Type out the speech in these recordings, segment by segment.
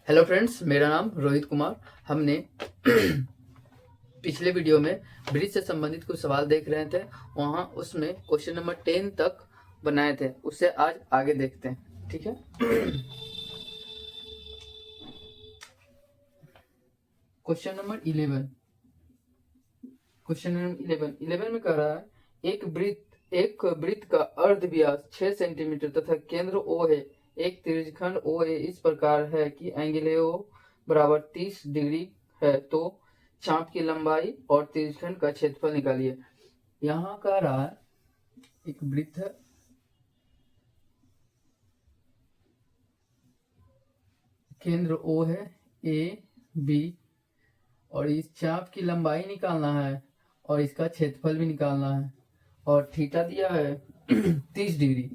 Hello friends, मेरा नाम रोहित कुमार। हमने पिछले वीडियो में ब्रिज से संबंधित कुछ सवाल देख रहे थे। वहाँ उसमें क्वेश्चन नंबर 10 तक बनाए थे, उससे आज आगे देखते हैं। ठीक है। Question number 11। क्वेश्चन नंबर 11 में कह रहा है एक वृत्त का अर्ध व्यास 6 सेंटीमीटर तथा केंद्र ओ है। एक त्रिज्यखंड ओ ए इस प्रकार है कि एंगल ओ बराबर 30 डिग्री है, तो चाप की लंबाई और त्रिज्यखंड का क्षेत्रफल निकालिए। यहाँ कह रहा है एक वृत्त है, केंद्र ओ है, ए बी, और इस चाप की लंबाई निकालना है और इसका क्षेत्रफल भी निकालना है। और थीटा दिया है 30 डिग्री।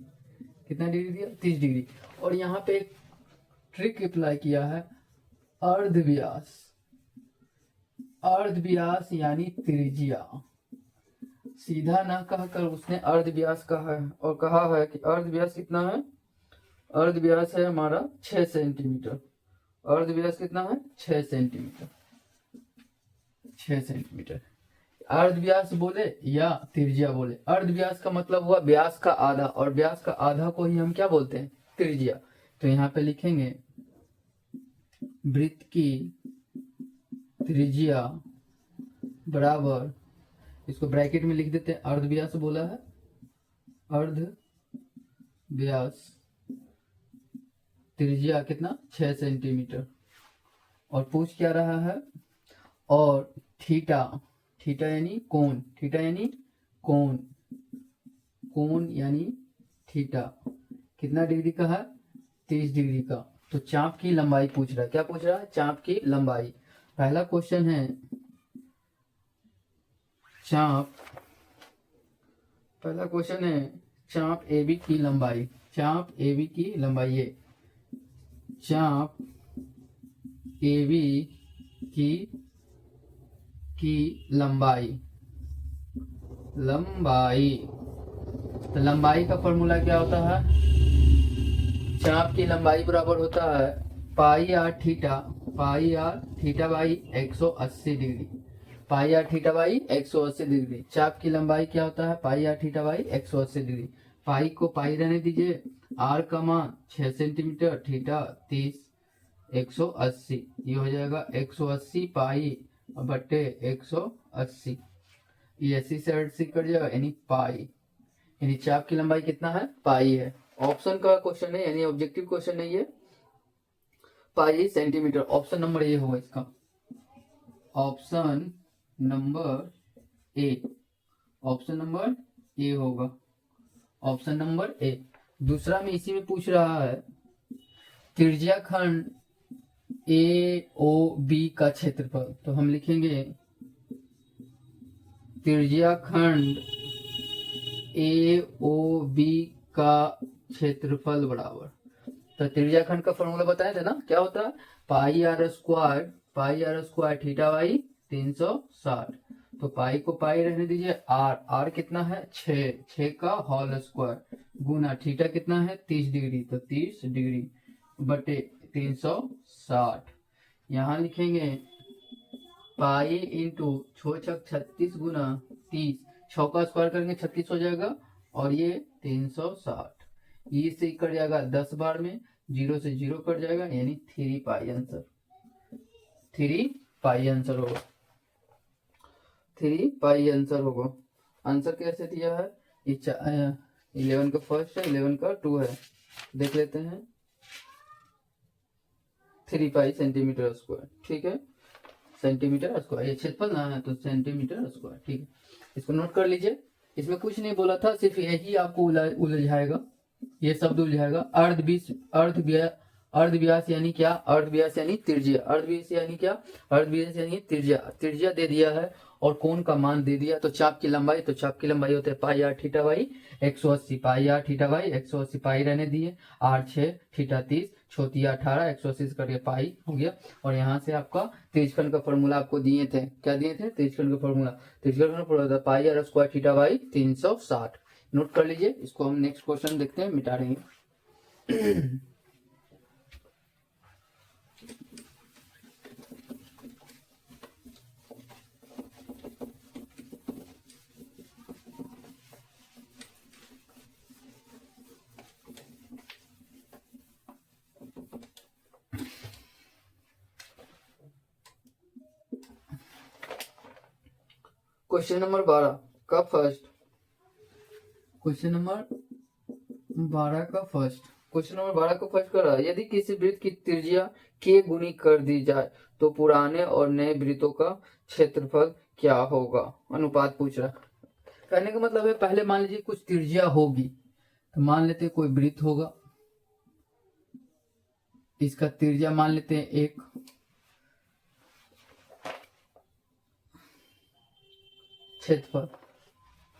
कितना डिग्री दिया? 30 डिग्री। और यहाँ पे एक ट्रिक अप्लाई किया है, अर्ध व्यास। अर्ध व्यास यानी त्रिज्या। सीधा ना कहकर उसने अर्ध व्यास कहा है और कहा है कि अर्ध व्यास कितना है? अर्ध व्यास है हमारा 6 सेंटीमीटर। अर्ध व्यास कितना है? 6 सेंटीमीटर। 6 सेंटीमीटर। अर्ध व्यास बोले या त्रिज्या बोले, अर्ध व्यास का मतलब हुआ व्यास का आधा, और व्यास का आधा को ही हम क्या बोलते हैं? त्रिज्या। तो यहाँ पे लिखेंगे वृत्त की त्रिज्या बराबर, इसको ब्रैकेट में लिख देते हैं, अर्ध व्यास बोला है, अर्ध व्यास त्रिज्या कितना? 6 सेंटीमीटर। और पूछ क्या रहा है? और थीटा, थीटा यानी कोण, थीटा यानी कोण, कोण यानी थीटा कितना डिग्री का है? 30 डिग्री का। तो चाप की लंबाई पूछ रहा है। क्या पूछ रहा है? चाप की लंबाई। पहला क्वेश्चन है चाप, पहला क्वेश्चन है चाप AB की लंबाई। चाप AB की लंबाई, ये चाप AB की लंबाई, लंबाई। तो लंबाई का फॉर्मूला क्या होता है? चाप की लंबाई बराबर होता है pi R theta, pi R theta by 180 degree, pi R theta by 180 degree. चाप की लंबाई क्या होता है? Pi R theta by 180 degree. Pi को पाई रहने दीजिए, आर का मान 6 सेंटीमीटर, थीटा 30, 180, ये हो जाएगा 180 पाई बट्टे 180। ये 80 से 80 कट जाएगा, यानी पाई। यानी चाप की लंबाई कितना है? पाई है। ऑप्शन का क्वेश्चन है, यानी ऑब्जेक्टिव क्वेश्चन है ये। Pi centimetre. Option number A होगा इसका। Option number A, option number A होगा। Option number A. दूसरा में इसी में पूछ रहा है त्रिज्या खंड ए ओ बी का क्षेत्रफल। तो हम लिखेंगे त्रिज्या खंड ए ओ बी का क्षेत्रफल बराबर, तो त्रिज्या खंड का फॉर्मूला बताए थे ना, क्या होता है? Pi are square, pi are square theta by 360। तो पाई को पाई रहने दीजिए, आर, आर कितना है? 6, 6 का होल स्क्वायर गुना थीटा कितना है? 30 डिग्री, तो 30 डिग्री बटे 360। यहाँ लिखेंगे पाई इंटू 6 छक 36 गुना 30, 6 का स्क्वायर करेंगे 36 हो जाएगा, और ये 360। ये से कट जाएगा 10 बार में, 0 से 0 कट जाएगा, यानी 3 पाई आंसर। 3 पाई आंसर होगा। 3 पाई आंसर होगा। आंसर कैसे दिया है? ये 11 का फर्स्ट है, 11 का 2 है, देख लेते हैं। 3 पाई सेंटीमीटर स्क्वायर, ठीक है, सेंटीमीटर स्क्वायर। ये क्षेत्रफल ना है तो सेंटीमीटर स्क्वायर, ठीक है। इसको नोट कर लीजिए। इसमें कुछ नहीं बोला था, सिर्फ यही आपको उलझाएगा, ये शब्द उलझाएगा। अर्ध व्यास यानी क्या? अर्ध व्यास यानी त्रिज्या। अर्ध व्यास यानी क्या? अर्ध व्यास यानी त्रिज्या। त्रिज्या दे दिया है और कोण का मान दे दिया। तो चाप की लंबाई, तो चाप की लंबाई होते है pi R theta by 180, pi R theta by 180, pi रहने दिए, आर 6, थीटा 30, छोटी 18, 180 से करके पाई हो गया। और यहाँ से आपका त्रिज्यखंड का फॉर्मूला आपको दिए थे। क्या दिए थे? त्रिज्यखंड का फॉर्मूला। त्रिज्यखंड का formula pi are square theta by 360। Note कर लीजिए। इसको हम नेक्स्ट क्वेश्चन देखते हैं, मिटा देंगे। क्वेश्चन नंबर 12 का फर्स्ट क्वेश्चन नंबर 12 का फर्स्ट क्वेश्चन नंबर 12 का फर्स्ट कर रहा है, यदि किसी वृत्त की त्रिज्या के गुनी कर दी जाए तो पुराने और नए वृत्तों का क्षेत्रफल क्या होगा। अनुपात पूछ रहा है। कहने का मतलब है पहले मान लीजिए कुछ त्रिज्या होगी, तो मान लेते हैं कोई वृत्त होगा, इसका त्रिज्या मान लेते हैं 1, क्षेत्रफल,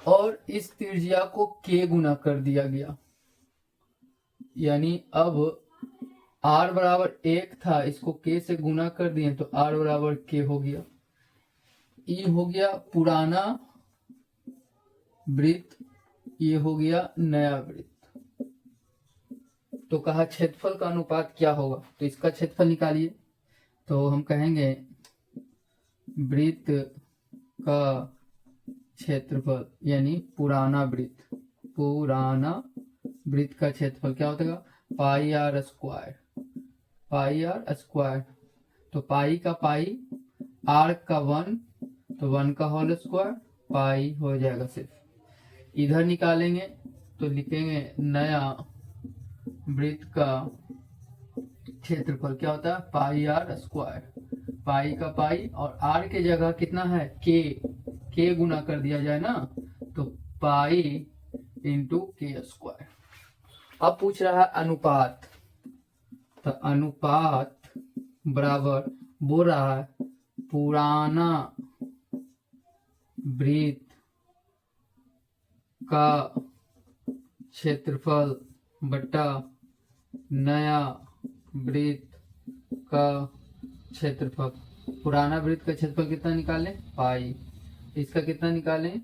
और इस त्रिज्या को k गुना कर दिया गया, यानी अब r बराबर 1 था, इसको k से गुना कर दिए तो r बराबर k हो गया। ये हो गया पुराना वृत्त, ये हो गया नया वृत्त। तो कहा क्षेत्रफल का अनुपात क्या होगा, तो इसका क्षेत्रफल निकालिए। तो हम कहेंगे वृत्त का क्षेत्रफल यानी पुराना वृत्त का क्षेत्रफल क्या होता है, पाई आर स्क्वायर। तो पाई का पाई, आर का 1, तो 1 का होल स्क्वायर, पाई हो जाएगा सिर्फ। इधर निकालेंगे तो लिखेंगे नया वृत्त का क्षेत्रफल क्या होता है, पाई आर स्क्वायर। पाई का पाई और आर के जगह कितना है, के गुना कर दिया जाए ना, तो पाई इंटू के स्क्वायर। अब पूछ रहा है अनुपात, तो अनुपात बराबर बोल रहा है पुराना वृत्त का क्षेत्रफल बटा नया वृत्त का क्षेत्रफल। पुराना वृत्त का क्षेत्रफल कितना निकालें, पाई, इसका कितना निकालें,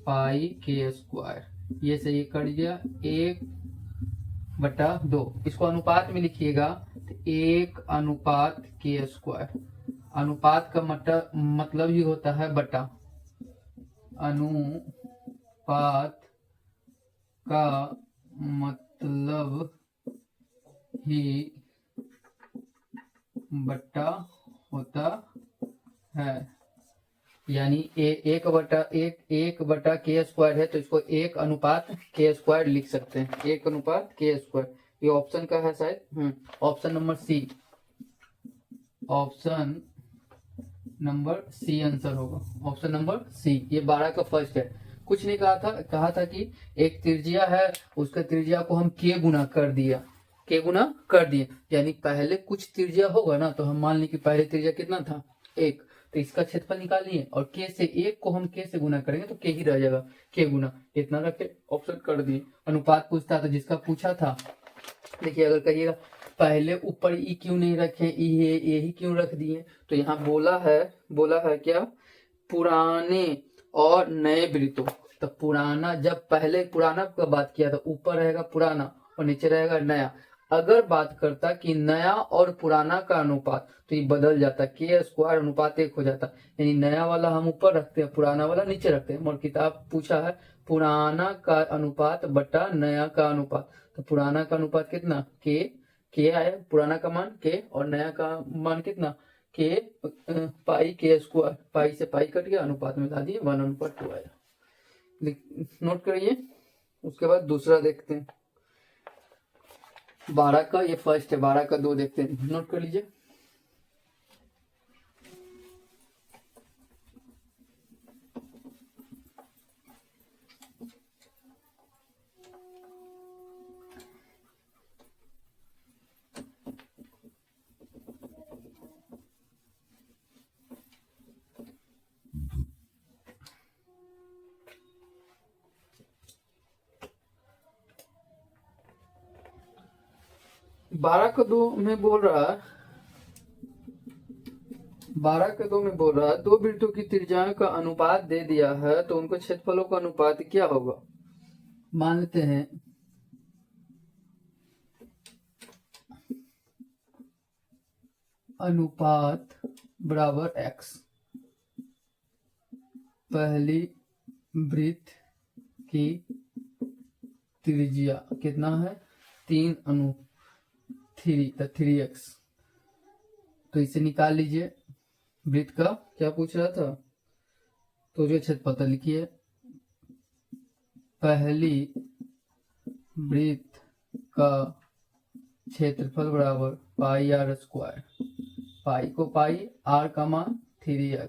पाई के स्क्वायर। ये से ये कट गया 1/2। इसको अनुपात में लिखिएगा तो 1 के स्क्वायर। अनुपात का मतलब ही होता है बटा, अनुपात का मतलब ही बटा होता है, यानी 1/1 के स्क्वायर है, तो इसको 1/k² लिख सकते हैं, 1/k²। ये ऑप्शन का है शायद, option number C, option number C answer होगा, ऑप्शन नंबर सी। ये 12 का फर्स्ट है। कुछ नहीं कहा था कि एक त्रिज्या है, उसका त्रिज्या को हम k गुना कर दिए, यानी पहले कुछ त्रिज्या होगा ना, तो हम मान लें कि पहले त्रिज्या कितना था, 1, तो इसका क्षेत्रफल निकालिए और k से 1 को हम k से गुना करेंगे तो k ही रह जाएगा, k गुना इतना रखे, ऑप्शन कर दिए। अनुपात पूछता था, जिसका पूछा था, देखिए अगर कहिएगा पहले ऊपर ई क्यों नहीं रखे, ये ही क्यों रख दिए, तो यहाँ बोला है क्या, पुराने और नए वृत्तों। तो पुराना, जब पहले पुराना का बात किया था, ऊपर रहेगा पुराना और नीचे रहेगा नया। अगर बात करता कि नया और पुराना का अनुपात, तो ये बदल जाता, k² अनुपात 1 हो जाता, यानी नया वाला हम ऊपर रखते हैं, पुराना वाला नीचे रखते हैं। और किताब पूछा है पुराना का अनुपात बटा नया का अनुपात, तो पुराना का अनुपात कितना, के आया, पुराना का मान k और नया का मान कितना, k, पाई k², पाई से पाई कट गया, अनुपात में ला दिए 1/2 आया। नोट करिए। उसके बाद दूसरा देखते हैं, 12 का ये फर्स्ट है, 12 का 2 देखते हैं, नोट कर लीजिए। बारह का दो में बोल रहा है, 12 के 2 में बोल रहा है, दो वृत्तों की त्रिज्याओं का अनुपात दे दिया है, तो उनके क्षेत्रफलों का अनुपात क्या होगा। मान लेते हैं अनुपात बराबर x, पहली वृत्त की त्रिज्या कितना है, 3/3x, तो इसे निकाल लीजिए। वृत्त का क्या पूछ रहा था, तो जो क्षेत्रफल लिखिए, पहली वृत्त का क्षेत्रफल बराबर पाई आर स्क्वायर, पाई को पाई, आर का मान 3x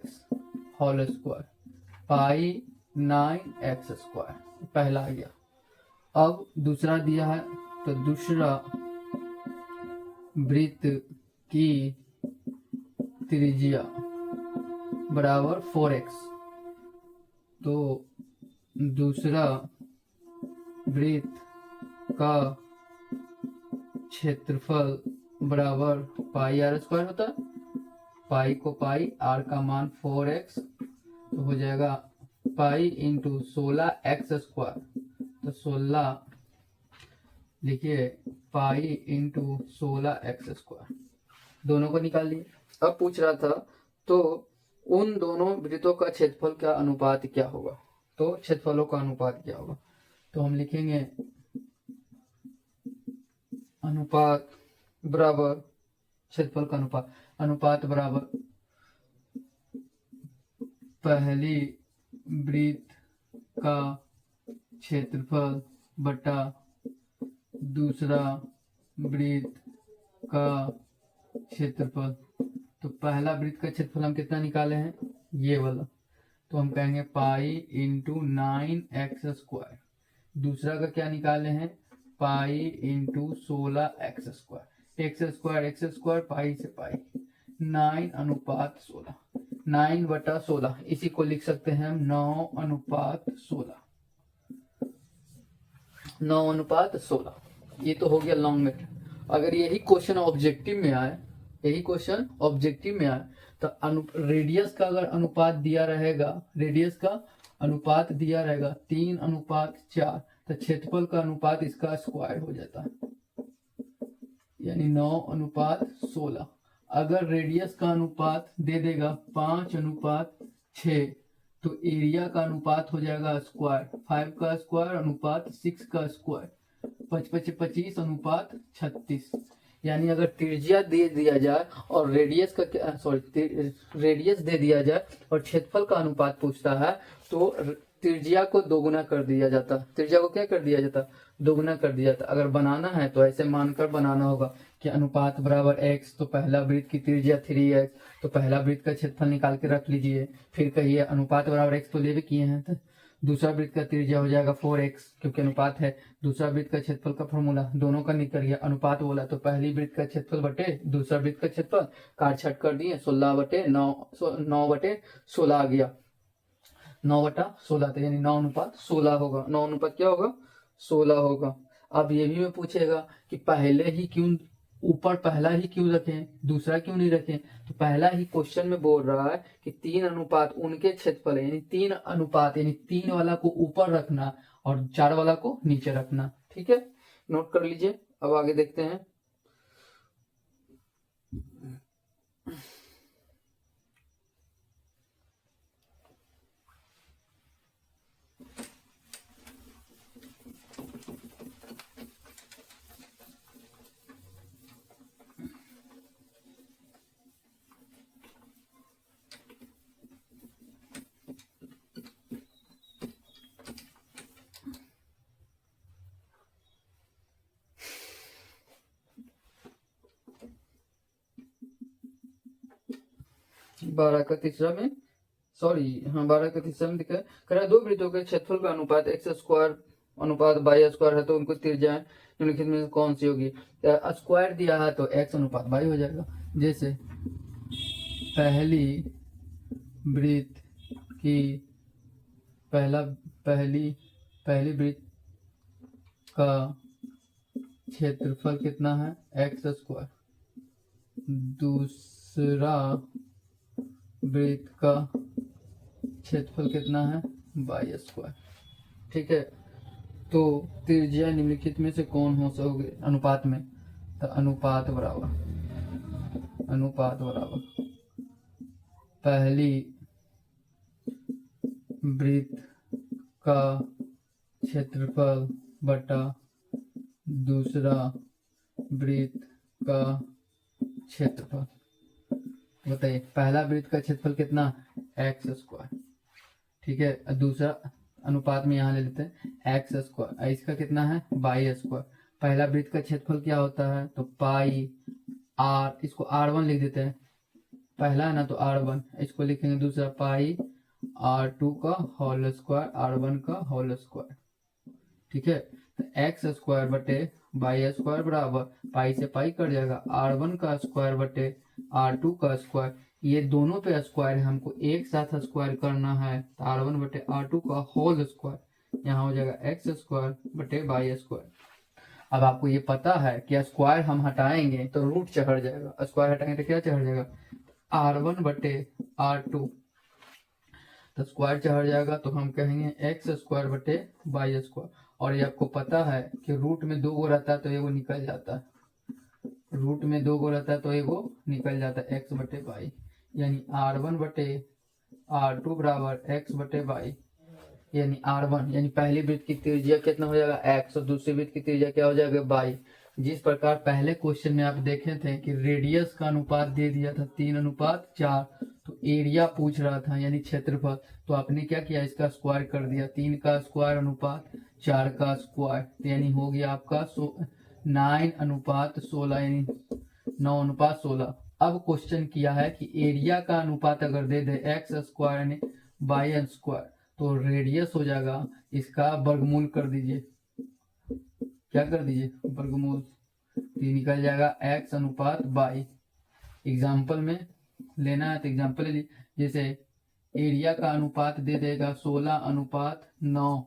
होल स्क्वायर, पाई 9x स्क्वायर, पहला आ गया। अब दूसरा दिया है, तो दूसरा वृत्त की त्रिज्या बराबर 4x, तो दूसरा वृत्त का क्षेत्रफल बराबर पाई आर स्क्वायर होता है, पाई को पाई, आर का मान 4x, तो हो जाएगा पाई इंटू 16x स्क्वायर, तो 16 लिखिए, पाई इंटू 16x स्क्वायर, दोनों को निकाल लिए। अब पूछ रहा था तो उन दोनों वृत्तों का क्षेत्रफल का अनुपात क्या होगा, तो क्षेत्रफलों का अनुपात क्या होगा, तो हम लिखेंगे अनुपात बराबर क्षेत्रफल का अनुपात, अनुपात बराबर पहली वृत्त का क्षेत्रफल बटा दूसरा वृत्त का क्षेत्रफल। तो पहला वृत्त का क्षेत्रफल हम कितना निकाले हैं, ये वाला, तो हम कहेंगे पाई इंटू 9x स्क्वायर। दूसरा का क्या निकाले हैं, pi into 16x square, x square pi से पाई, 9:16, 9/16, इसी को लिख सकते हैं हम 9:16, 9:16। ये तो हो गया लॉन्ग मेथड। अगर यही क्वेश्चन ऑब्जेक्टिव में आए, यही क्वेश्चन ऑब्जेक्टिव में आए, तो रेडियस का अगर अनुपात दिया रहेगा, रेडियस का अनुपात दिया रहेगा 3:4, तो क्षेत्रफल का अनुपात इसका स्क्वायर हो जाता है, यानी 9:16। अगर रेडियस का अनुपात दे देगा 5:6, तो एरिया का अनुपात हो जाएगा स्क्वायर, 5 का स्क्वायर अनुपात 6 का स्क्वायर, 25:36, यानी अगर त्रिज्या दे दिया जाए और रेडियस का रेडियस दे दिया जाए और क्षेत्रफल का अनुपात पूछता है, तो त्रिज्या को दोगुना कर दिया जाता, त्रिज्या को क्या कर दिया जाता, दोगुना कर दिया जाता। अगर बनाना है तो ऐसे मानकर बनाना होगा कि अनुपात बराबर x, तो पहला वृत्त की त्रिज्या 3x, तो पहला वृत्त का क्षेत्रफल निकाल के रख लीजिए, फिर कहिए अनुपात बराबर x तो ले भी किए हैं, तो दूसरा वृत्त का त्रिज्या हो जाएगा 4x, क्योंकि अनुपात है, दूसरा वृत्त का क्षेत्रफल का फॉर्मूला दोनों का निकल गया, अनुपात बोला तो पहली वृत्त का क्षेत्रफल बटे दूसरा वृत्त का क्षेत्रफल, काट छट कर दिए, 9/16 आ गया, 9/16, तो यानी 9:16 होगा, 9 क्या होगा, 16 होगा। अब ये भी में पूछेगा कि पहले ही क्यों, ऊपर पहला ही क्यों रखें, दूसरा क्यों नहीं रखें, तो पहला ही क्वेश्चन में बोल रहा है कि 3 अनुपात उनके क्षेत्रफल, यानी 3 अनुपात, यानी 3 वाला को ऊपर रखना और 4 वाला को नीचे रखना। ठीक है, नोट कर लीजिए। अब आगे देखते हैं। बारह का तीसरा में, सॉरी हाँ 12 का तीसरा में दिखा करा, दो वृत्तों के क्षेत्रफल का अनुपात x स्क्वायर अनुपात y स्क्वायर है, तो उनको त्रिज्याएं निम्नलिखित में कौन सी होगी। स्क्वायर दिया है तो x अनुपात y हो जाएगा। जैसे पहली वृत्त की पहली वृत्त का क्षेत्रफल कितना है, x स्क्वायर, दूसरा वृत्त का क्षेत्रफल कितना है, y स्क्वायर। ठीक है, तो त्रिज्या निम्नलिखित में से कौन हो सकोगे अनुपात में, तो अनुपात बराबर पहली वृत्त का क्षेत्रफल बटा दूसरा वृत्त का क्षेत्रफल। बताइए पहला वृत्त का क्षेत्रफल कितना, x स्क्वायर, ठीक है। दूसरा अनुपात में यहाँ ले लेते हैं एक्स स्क्वायर, इसका कितना है बाई स्क्वायर। पहला वृत्त का क्षेत्रफल क्या होता है, तो पाई आर, इसको R1 लिख देते हैं, पहला है ना तो R1, इसको लिखेंगे दूसरा पाई R2 का होल स्क्वायर R1 का होल स्क्वायर। ठीक है, तो एक्स स्क्वायर बटे बाई स्क्वायर बराबर पाई से पाई कट जाएगा, R1 का स्क्वायर बटे R2 का स्क्वायर, ये दोनों पे स्क्वायर है, हमको एक साथ स्क्वायर करना है, तो R1 बटे R2 का होल स्क्वायर, यहाँ हो जाएगा एक्स स्क्वायर बटे बाई स्क्वायर। अब आपको ये पता है कि स्क्वायर हम हटाएंगे तो रूट चढ़ जाएगा, स्क्वायर हटाएंगे तो क्या चढ़ जाएगा R1 बटे R2, तो स्क्वायर चढ़ जाएगा तो हम कहेंगे एक्स स्क्वायर बटे बाई स्क्वायर। और ये आपको पता है कि रूट में 2 गो रहता है तो एगो निकल जाता है, रूट में 2 गो रहता है तो एगो निकल जाता है, एक्स बटे बाई, यानी R1 बटे R2 बराबर एक्स बटे बाई, यानी R1 यानी पहली वृत्त की त्रिज्या कितना हो जाएगा एक्स और दूसरी वृत्त की त्रिज्या क्या हो जाएगा बाई। जिस प्रकार पहले क्वेश्चन में आप देखे थे कि रेडियस का अनुपात दे दिया था 3:4, तो एरिया पूछ रहा था यानी क्षेत्रफल, तो आपने क्या किया इसका स्क्वायर कर दिया, 3 का स्क्वायर अनुपात 4 का स्क्वायर, तो यानी हो गया आपका 9:16 यानी 9:16। अब क्वेश्चन किया है कि एरिया का अनुपात अगर दे दे एक्स स्क्वायर यानी बाई स्क्वायर, तो रेडियस हो जाएगा, इसका वर्गमूल कर दीजिए, क्या कर दीजिए वर्गमूल, तो निकल जाएगा एक्स अनुपात बाई। एग्जाम्पल में लेना है तो एग्जाम्पल ले लीजिए, जैसे एरिया का अनुपात दे देगा 16:9,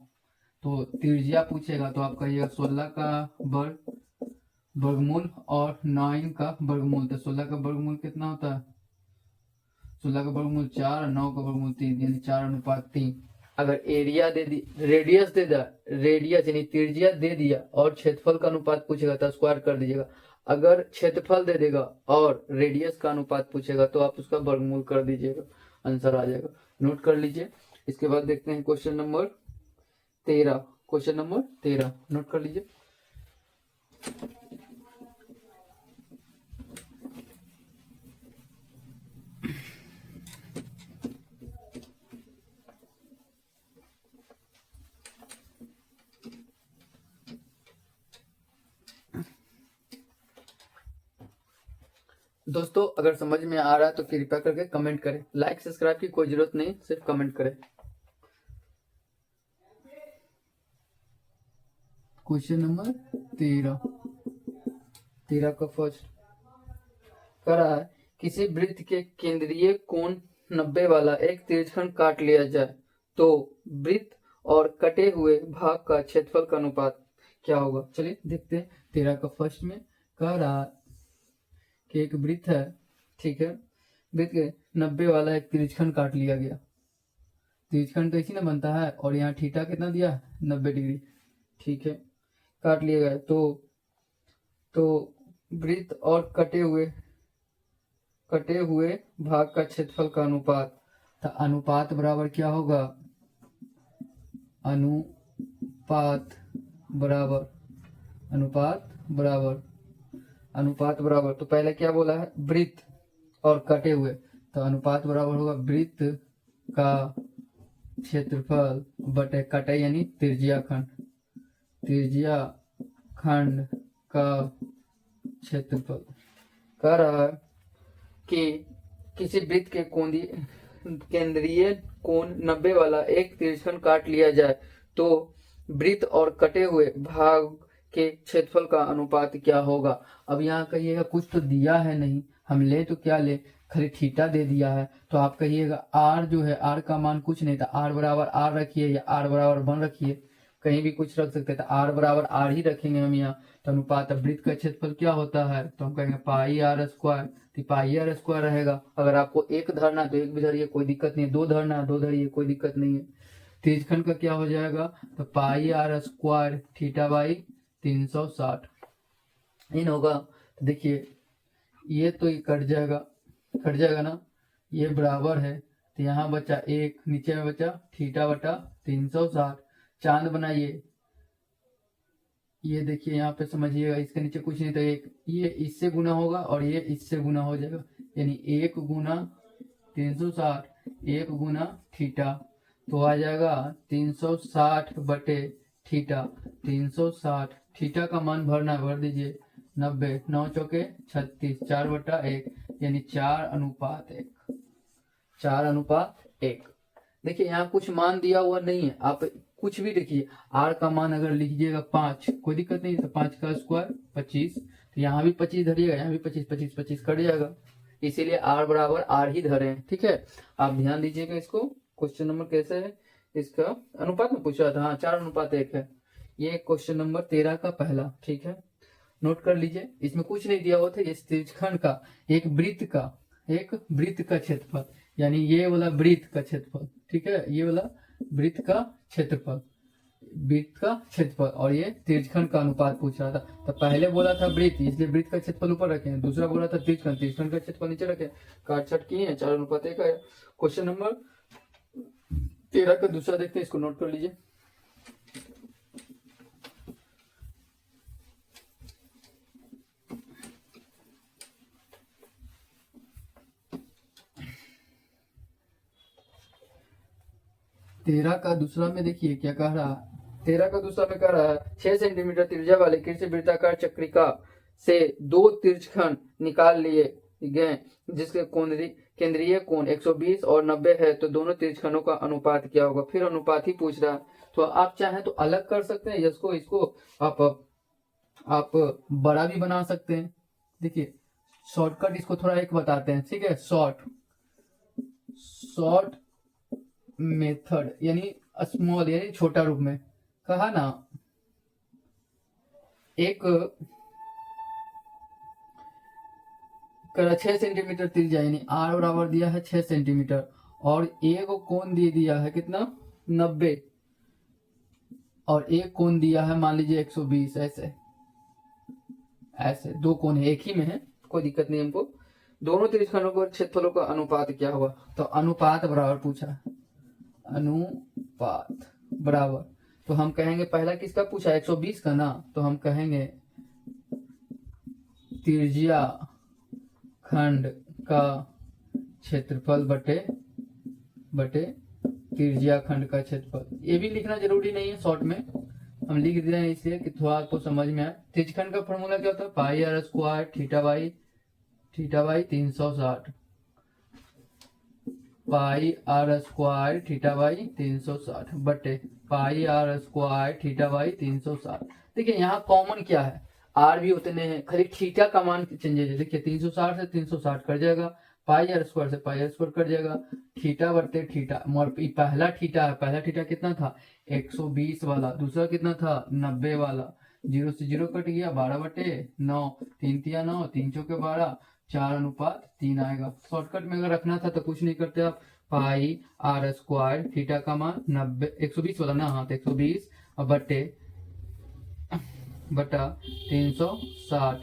तो त्रिज्या पूछेगा तो आप कहिएगा 16 का वर्गमूल और 9 का वर्गमूल, तो 16 का वर्गमूल कितना होता है, 16 का वर्गमूल 4 और 9 का वर्गमूल 3, यानी 4:3। अगर एरिया दे दी, रेडियस दे दिया, रेडियस यानी त्रिज्या दे दिया और क्षेत्रफल का अनुपात पूछेगा तो स्क्वायर कर दीजिएगा। अगर क्षेत्रफल दे देगा और रेडियस का अनुपात पूछेगा तो आप उसका वर्गमूल कर दीजिएगा, आंसर आ जाएगा, नोट कर लीजिए। इसके बाद देखते हैं question number 13, question number 13 note कर लीजिए। दोस्तों अगर समझ में आ रहा है तो कृपया करके कमेंट करें, लाइक सब्सक्राइब की कोई जरूरत नहीं, सिर्फ कमेंट करें। क्वेश्चन नंबर 13 का फर्स्ट कह रहा है किसी वृत्त के केंद्रीय कोण 90 वाला एक तिरछिखंड काट लिया जाए तो वृत्त और कटे हुए भाग का क्षेत्रफल का अनुपात क्या होगा। चलिए देखते हैं। 13 का फर्स्ट में कह रहा कि एक वृत्त है, ठीक है, वृत्त के 90 वाला एक तिरछिखंड काट लिया गया, तिरछिखंड तो इसी ना बनता है, और यहाँ थीटा कितना दिया 90 डिग्री, ठीक है, काट लिया गया तो वृत्त और कटे हुए भाग का क्षेत्रफल का अनुपात, तो अनुपात बराबर क्या होगा, अनुपात बराबर तो पहले क्या बोला है वृत्त और कटे हुए, तो अनुपात बराबर होगा वृत्त का क्षेत्रफल बटे कटे यानी त्रिज्या खंड का क्षेत्रफल। कह रहा है कि किसी वृत्त के केंद्रीय कोण 90 वाला एक तिरछिखंड काट लिया जाए तो वृत्त और कटे हुए भाग के क्षेत्रफल का अनुपात क्या होगा। अब यहाँ कहिएगा कुछ तो दिया है नहीं, हम ले तो क्या ले, खाली थीटा दे दिया है, तो आप कहिएगा आर जो है, आर का मान कुछ नहीं था, आर बराबर आर रखिए या आर बराबर 1 रखिए, कहीं भी कुछ रख सकते थे, आर बराबर आर ही रखेंगे हम यहाँ। तो अनुपात वृत्त का क्षेत्रफल क्या होता है, तो हम कहेंगे पाई आर स्क्वायर, तो पाई आर स्क्वायर रहेगा। अगर आपको एक धरना तो एक भी धरिए, कोई दिक्कत नहीं है, 2 धरना 2 धरिए, कोई दिक्कत नहीं है। त्रिज्यखंड का क्या हो जाएगा, तो पाई आर स्क्वायर थीटा बाई 360 इन होगा। तो देखिए ये तो कट जाएगा ना, ये बराबर है, तो यहाँ बचा 1, नीचे में बचा थीटा बटा 360, चांद बनाइए, ये देखिए यहाँ पे समझिएगा, इसके नीचे कुछ नहीं, तो एक ये इससे गुना होगा और ये इससे गुना हो जाएगा, यानी 1 गुना 360 1 गुना थीटा, तो आ जाएगा 360 बटे थीटा। 360 थीटा का मान भरना है, भर दीजिए 90, 9 चौके 36, 4/1 यानी 4:1। 4:1। देखिए यहाँ कुछ मान दिया हुआ नहीं है, आप कुछ भी लिखिए। आर का मान अगर लिखिएगा 5, कोई दिक्कत नहीं, तो 5 का स्क्वायर 25, तो यहाँ भी 25 धरिएगा, यहाँ भी 25, 25, 25 कट जाएगा, इसीलिए आर बराबर आर ही धरे हैं। ठीक है, आप ध्यान दीजिएगा इसको। क्वेश्चन नंबर कैसे है इसका, अनुपात में पूछा था, हाँ 4:1 है। ये क्वेश्चन नंबर 13 का पहला। ठीक है, नोट कर लीजिए, इसमें कुछ नहीं दिया हुआ था। इस त्रिज्यखंड का एक वृत्त का क्षेत्रफल, यानी ये वाला वृत्त का क्षेत्रफल, ठीक है, ये वाला वृत्त का क्षेत्रफल, और ये त्रिज्यखंड का अनुपात पूछ रहा था। तो पहले बोला था वृत्त, इसलिए वृत्त का क्षेत्रफल ऊपर रखे, दूसरा बोला था त्रिज्यखंड का क्षेत्रफल नीचे रखे, काट छट किए, 4:1 है। क्वेश्चन नंबर 13 का दूसरा देखते हैं, इसको नोट कर लीजिए। तेरह का दूसरा में देखिए क्या कह रहा है। 13 का दूसरा में कह रहा है 6 सेंटीमीटर त्रिज्या वाले कृषि वृत्ताकार चक्रिका से 2 त्रिज्यखंड निकाल लिए गए, जिसके केंद्रीय कोण 120 और 90 है, तो दोनों त्रिज्यखंडों का अनुपात क्या होगा। फिर अनुपात ही पूछ रहा है, तो आप चाहें तो अलग कर सकते हैं इसको आप बड़ा भी बना सकते हैं। देखिए शॉर्टकट इसको थोड़ा एक बताते हैं, ठीक है। शॉर्ट मेथड यानी स्मॉल यानी छोटा रूप में कहा ना, एक 6 सेंटीमीटर त्रिज्या यानी आर बराबर दिया है 6 सेंटीमीटर, और एक कोण दे दिया है कितना 90, और एक कोण दिया है मान लीजिए 120। ऐसे दो कोण है, एक ही में है, कोई दिक्कत नहीं हमको। दोनों त्रिज्यखंडों का क्षेत्रफलों का अनुपात क्या हुआ, तो अनुपात बराबर पूछा, अनुपात बराबर, तो हम कहेंगे पहला किसका पूछा 120 का ना, तो हम कहेंगे त्रिज्या खंड का क्षेत्रफल बटे त्रिज्या खंड का क्षेत्रफल। ये भी लिखना जरूरी नहीं है, शॉर्ट में हम लिख दे रहे हैं इसलिए कि थोड़ा आपको समझ में आए। त्रिज्यखंड का फॉर्मूला क्या होता है, pi are square theta by 360, pi are square theta by 360 बटे pi are square theta by 360। देखिए यहाँ कॉमन क्या है, आर भी उतने हैं, खाली थीटा का मान चेंजेज है। देखिए 360 से 360 कट जाएगा, पाई आर स्क्वायर से पाई आर स्क्वायर कट जाएगा, थीटा बटे थीटा, पहला थीटा है, पहला थीटा कितना था 120 वाला, दूसरा कितना था 90 वाला, 0 से 0 कट गया, 12/9, 3 तिया 9, 3 चौके 12, 4:3 आएगा। शॉर्टकट में अगर रखना था तो कुछ नहीं करते आप, पाई आर स्क्वायर थीटा का मान 90 120 वाला ना, हाँ तो 120 बटा 360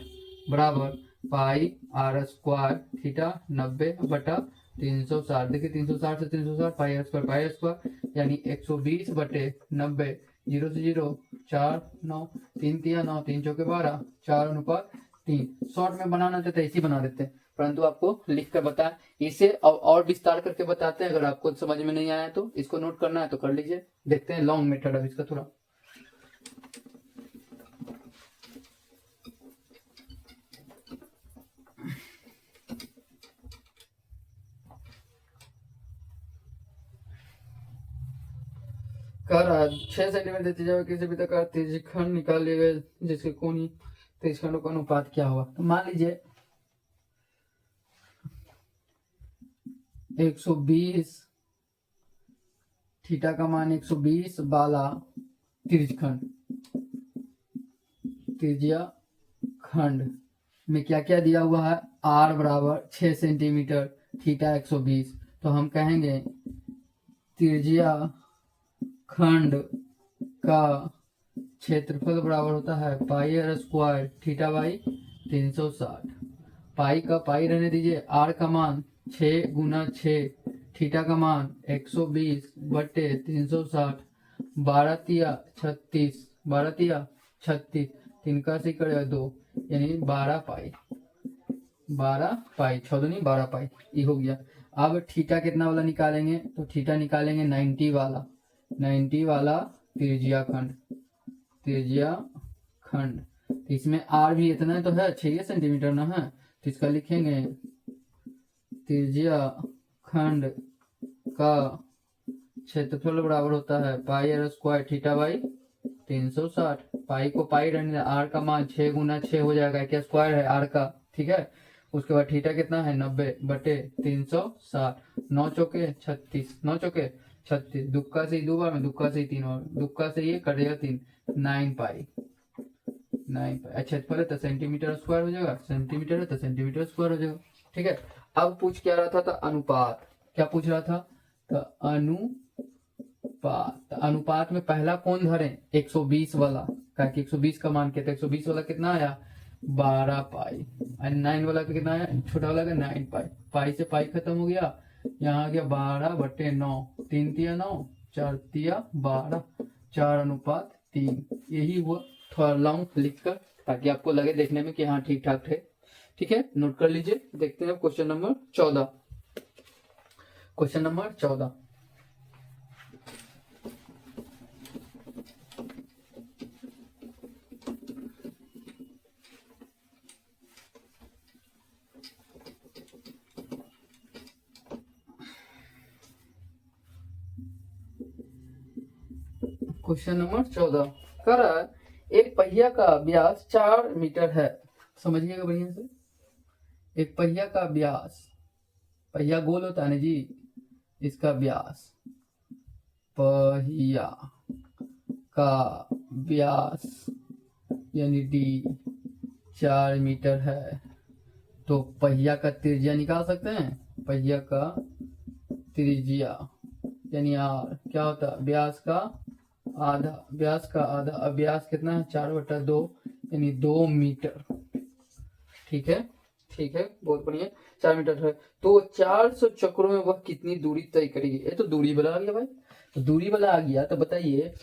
बराबर पाई आर स्क्वायर थीटा 90 बटा 360। देखिए 360 से 360 पाई आर स्क्वायर यानी 120 बटे 90, 0 से 0, 4 9, 3 तिया 9, 3 चौके 12, 4:3। शॉर्ट में बनाना चाहते हैं इसी बना देते हैं, परंतु आपको लिख कर बताएं, इसे और विस्तार करके बताते हैं। अगर आपको समझ में नहीं आया तो इसको नोट करना है तो कर लीजिए। देखते हैं लॉन्ग मेथड अब इसका थोड़ा। कह रहा है 6 सेंटीमीटर त्रिज्या में किसी भी प्रकार त्रिज्यखंड निकाल लिए गए, जिसके कोणीय त्रिज्यखंडों का अनुपात क्या होगा। तो मान लीजिए 120 थीटा का मान 120 वाला त्रिज्या खंड में क्या क्या दिया हुआ है, आर बराबर 6 सेंटीमीटर, थीटा 120, तो हम कहेंगे त्रिज्या खंड का क्षेत्रफल बराबर होता है pi are square theta by 360। पाई का पाई रहने दीजिए, आर का मान 6 गुना 6, थीटा का मान 120 बटे 360, 12 तिया 36, 12 तिया 36, 3 का 2 यानी 12 पाई, 6 दूनी 12 पाई, ये हो गया। अब थीटा कितना वाला निकालेंगे, तो थीटा निकालेंगे 90 वाला, 90 वाला त्रिज्या खंड, त्रिज्या खंड। तो इसमें आर भी इतना तो है 6 सेंटीमीटर ना है, तो इसका लिखेंगे त्रिज्या खंड का क्षेत्रफल बराबर होता है pi are square theta by 360। Pi को पाई रहने, आर का मान 6 गुना 6 हो जाएगा, क्या स्क्वायर है आर का, ठीक है। उसके बाद थीटा कितना है 90 बटे 360, 9 चौके 36, 9 चौके 36, दुक्का से 2 बार में, दुक्का से 3 बार, दुक्का से ये कटेगा 3, 9 पाई, 9 पाई। अच्छा पहले तो सेंटीमीटर स्क्वायर हो जाएगा, सेंटीमीटर है तो सेंटीमीटर स्क्वायर हो जाएगा, ठीक है। अब पूछ क्या रहा था, तो अनुपात, क्या पूछ रहा था, तो अनुपात, अनुपात में पहला कौन धरे 120 वाला, क्या कि 120 का मान क्या था, 120 वाला कितना आया 12 पाई, और 9 वाला का कितना आया, छोटा वाला का 9 पाई, पाई से पाई खत्म हो गया, यहाँ आ गया 12 बटे 9, 3 तिया 9, 4 तिया 12, 4:3। यही हुआ, थोड़ा लॉन्ग लिख कर ताकि आपको लगे देखने में कि हाँ ठीक ठाक थे, ठीक है, नोट कर लीजिए। देखते हैं question number 14, question number 14। Question number 14 कर रहा है, एक पहिया का व्यास 4 मीटर है, समझिएगा बढ़िया से। एक पहिया का व्यास, पहिया गोल होता है ना जी, इसका व्यास, पहिया का व्यास यानी डी 4 मीटर है, तो पहिया का त्रिज्या निकाल सकते हैं, पहिया का त्रिज्या यानी आर क्या होता है, व्यास का आधा, व्यास का आधा, अब व्यास कितना है 4/2 यानी 2 मीटर, ठीक है, ठीक है, बहुत बढ़िया, 4 मीटर है। तो 400 चक्रों में वह कितनी दूरी तय करेगी, ये तो दूरी वाला आ गया भाई, तो दूरी वाला आ गया, तो बताइए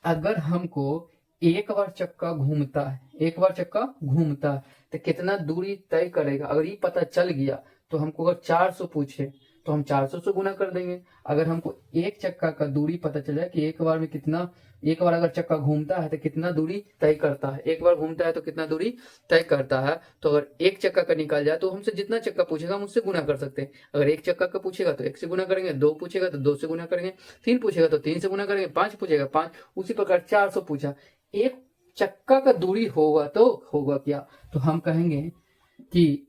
अगर हमको एक बार चक्का घूमता है, एक बार चक्का घूमता है तो कितना दूरी तय करेगा, अगर ये पता चल गया तो हमको अगर 400 पूछे तो हम 400 से गुना कर देंगे। अगर हमको एक चक्का का दूरी पता चल जाए कि एक बार में कितना, एक बार अगर चक्का घूमता है तो कितना दूरी तय करता है, एक बार घूमता है तो कितना दूरी तय करता है, तो अगर एक चक्का का निकाल जाए तो हमसे जितना चक्का पूछेगा हम उससे गुना कर सकते हैं। अगर एक चक्का का पूछेगा तो 1 से गुना करेंगे, 2 पूछेगा तो 2 से गुना करेंगे, 3 पूछेगा तो 3 से गुना करेंगे, 5 पूछेगा 5, उसी प्रकार 400 पूछा, एक चक्का का दूरी होगा तो होगा क्या, तो हम कहेंगे कि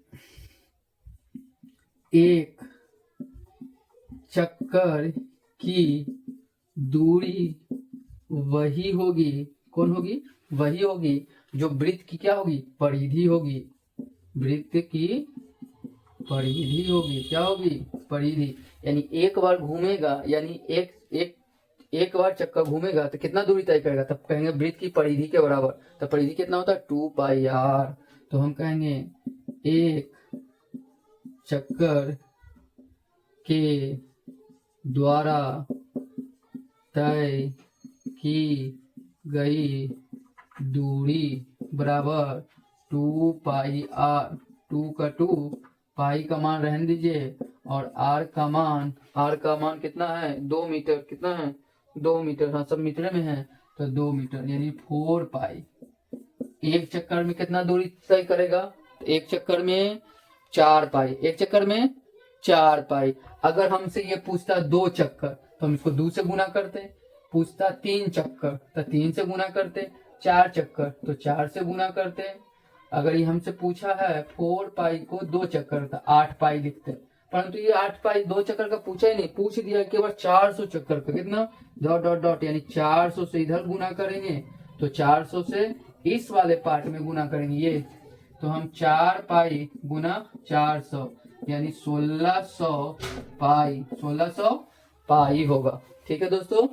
एक चक्कर की दूरी वही होगी, कौन होगी, वही होगी जो वृत्त की क्या होगी, परिधि होगी, वृत्त की परिधि होगी, क्या होगी, परिधि। यानी एक बार घूमेगा, यानी एक बार चक्का घूमेगा तो कितना दूरी तय करेगा, तब कहेंगे वृत्त की परिधि के बराबर, तो परिधि कितना होता है 2 पाई आर, तो हम कहेंगे एक चक्कर के द्वारा तय की गई दूरी बराबर 2 पाई आर, 2 का 2, पाई का मान रहने दीजिए, और आर का मान कितना है 2 मीटर, कितना है 2 मीटर, हाँ सब मीटर में है, तो 2 मीटर यानी 4 पाई। एक चक्कर में कितना दूरी तय करेगा, एक चक्कर में 4 पाई, एक चक्कर में 4 पाई। अगर हमसे ये पूछता 2 चक्कर तो हम इसको 2 से गुना करते, पूछता 3 चक्कर तो 3 से गुना करते, 4 चक्कर तो 4 से गुना करते। अगर ये हमसे पूछा है 4 पाई को 2 चक्कर तो 8 पाई लिखते, परंतु ये 8 पाई 2 चक्कर का पूछा ही नहीं, पूछ दिया केवल 400 चक्कर का, कितना डॉट डॉट डॉट, यानी 400 से इधर गुना करेंगे तो 400 से इस वाले पार्ट में गुना करेंगे ये, तो हम 4 पाई गुना 400 यानी 1600 पाई, 1600 पाई होगा, ठीक है दोस्तों,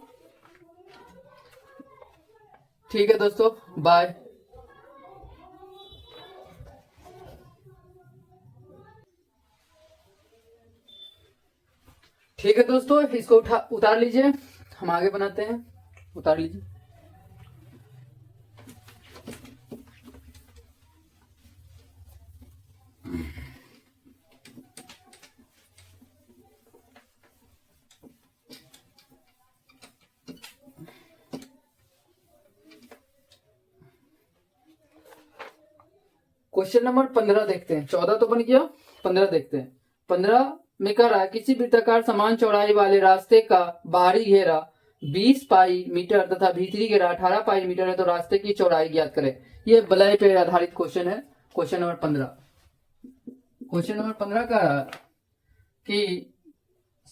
ठीक है दोस्तों, बाय। ठीक है दोस्तों, इसको उतार लीजिए, हम आगे बनाते हैं, उतार लीजिए। क्वेश्चन नंबर 15 देखते हैं। 14 तो बन गया, 15 देखते हैं। 15 में कह रहा है किसी वृत्ताकार समान चौड़ाई वाले रास्ते का बाहरी घेरा 20 पाई मीटर तथा भीतरी घेरा 18 पाई मीटर है, तो रास्ते की चौड़ाई ज्ञात करें। ये बलय पे आधारित क्वेश्चन है। क्वेश्चन नंबर 15, क्वेश्चन नंबर 15 कह रहा है कि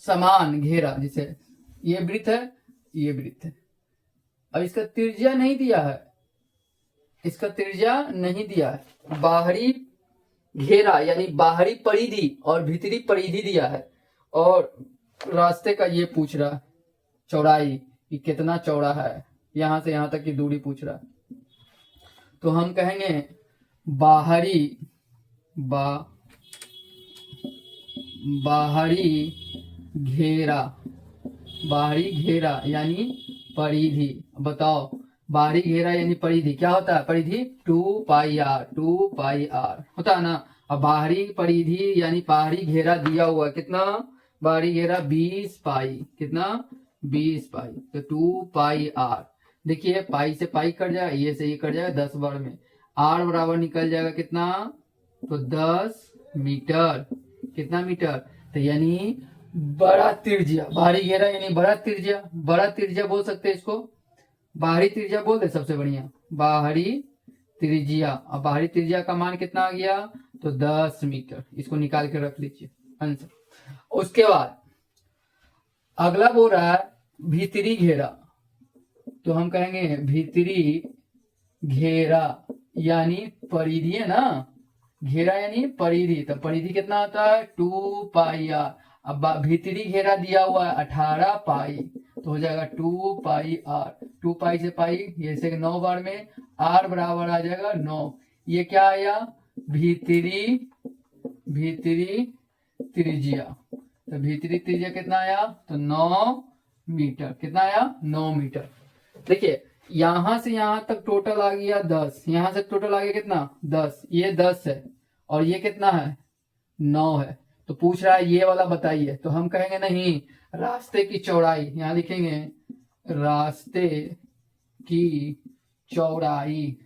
समान घेरा, जिसे ये वृत्त है, ये वृत्त है। अब इसका त्रिज्या नहीं दिया है, इसका त्रिज्या नहीं दिया है। बाहरी घेरा यानी बाहरी परिधि और भीतरी परिधि दिया है, और रास्ते का ये पूछ रहा है चौड़ाई कि कितना चौड़ा है, यहां से यहां तक की दूरी पूछ रहा है। तो हम कहेंगे बाहरी घेरा, बाहरी घेरा यानी परिधि। बताओ बाहरी घेरा यानी परिधि क्या होता है? परिधि 2 पाई आर, 2 पाई आर होता है ना। अब बाहरी परिधि यानी बाहरी घेरा दिया हुआ कितना? बाहरी घेरा 20 पाई, कितना? 20 पाई, तो 2 पाई आर। देखिए पाई से पाई कट जाएगा, ये से ये कट जाएगा 10 बार में, आर बराबर निकल जाएगा कितना? तो 10 मीटर। कितना मीटर? तो यानी बड़ा त्रिज्या, बाहरी घेरा यानी बड़ा त्रिज्या, बड़ा त्रिज्या बोल सकते हैं इसको, बाहरी त्रिज्या बोल दे सबसे बढ़िया, बाहरी त्रिज्या। अब बाहरी त्रिज्या का मान कितना आ गया? तो 10 मीटर। इसको निकाल के रख लीजिए आंसर। उसके बाद अगला बोल रहा है भीतरी घेरा, तो हम कहेंगे भीतरी घेरा यानी परिधि है ना, घेरा यानी परिधि, तो परिधि कितना आता है? 2 पाई आर। अब भीतरी घेरा दिया हुआ है 18 पाई, तो हो जाएगा 2 पाई आर। 2 पाई से पाई ये से 9 बार में, आर बराबर आ जाएगा 9। ये क्या आया? भीतरी त्रिज्या। तो भीतरी त्रिज्या कितना आया? तो 9 मीटर। कितना आया? 9 मीटर। देखिए यहां से यहां तक टोटल आ गया 10, यहां से टोटल आ गया कितना? 10। ये 10 है और ये कितना है? 9 है। तो पूछ रहा है ये वाला बताइए, तो हम कहेंगे नहीं, रास्ते की चौड़ाई, यहां लिखेंगे रास्ते की चौड़ाई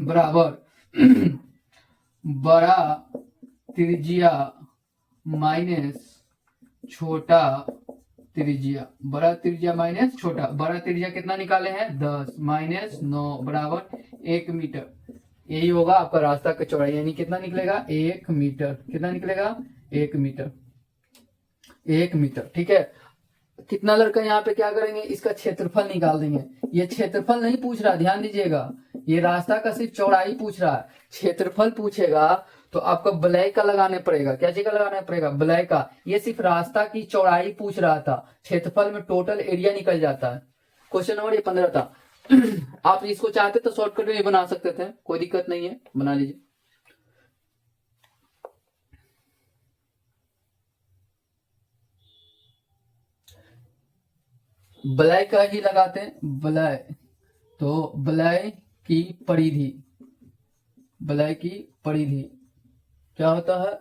बराबर बड़ा त्रिज्या माइनस छोटा त्रिज्या। बड़ा त्रिज्या माइनस छोटा, बड़ा त्रिज्या कितना निकाले हैं? 10 माइनस 9 बराबर 1 मीटर। यही होगा आपका रास्ता का चौड़ाई, यानी कितना निकलेगा? 1 मीटर। कितना निकलेगा? 1 मीटर। 1 मीटर, ठीक है। कितना लड़का यहाँ पे क्या करेंगे? इसका क्षेत्रफल निकाल देंगे। ये क्षेत्रफल नहीं पूछ रहा, ध्यान दीजिएगा, ये रास्ता का सिर्फ चौड़ाई पूछ रहा है। क्षेत्रफल पूछेगा तो आपका बलय का लगाने पड़ेगा। क्या चीज का लगाना पड़ेगा? बलय का। ये सिर्फ रास्ता की चौड़ाई पूछ रहा था, क्षेत्रफल में टोटल एरिया निकल जाता है। क्वेश्चन नंबर ये 15 था। आप इसको चाहते तो शॉर्टकट में बना सकते थे, कोई दिक्कत नहीं है, बना लीजिए। बलय का ही लगाते हैं, बलय। तो बलय की परिधि, बलय की परिधि क्या होता है?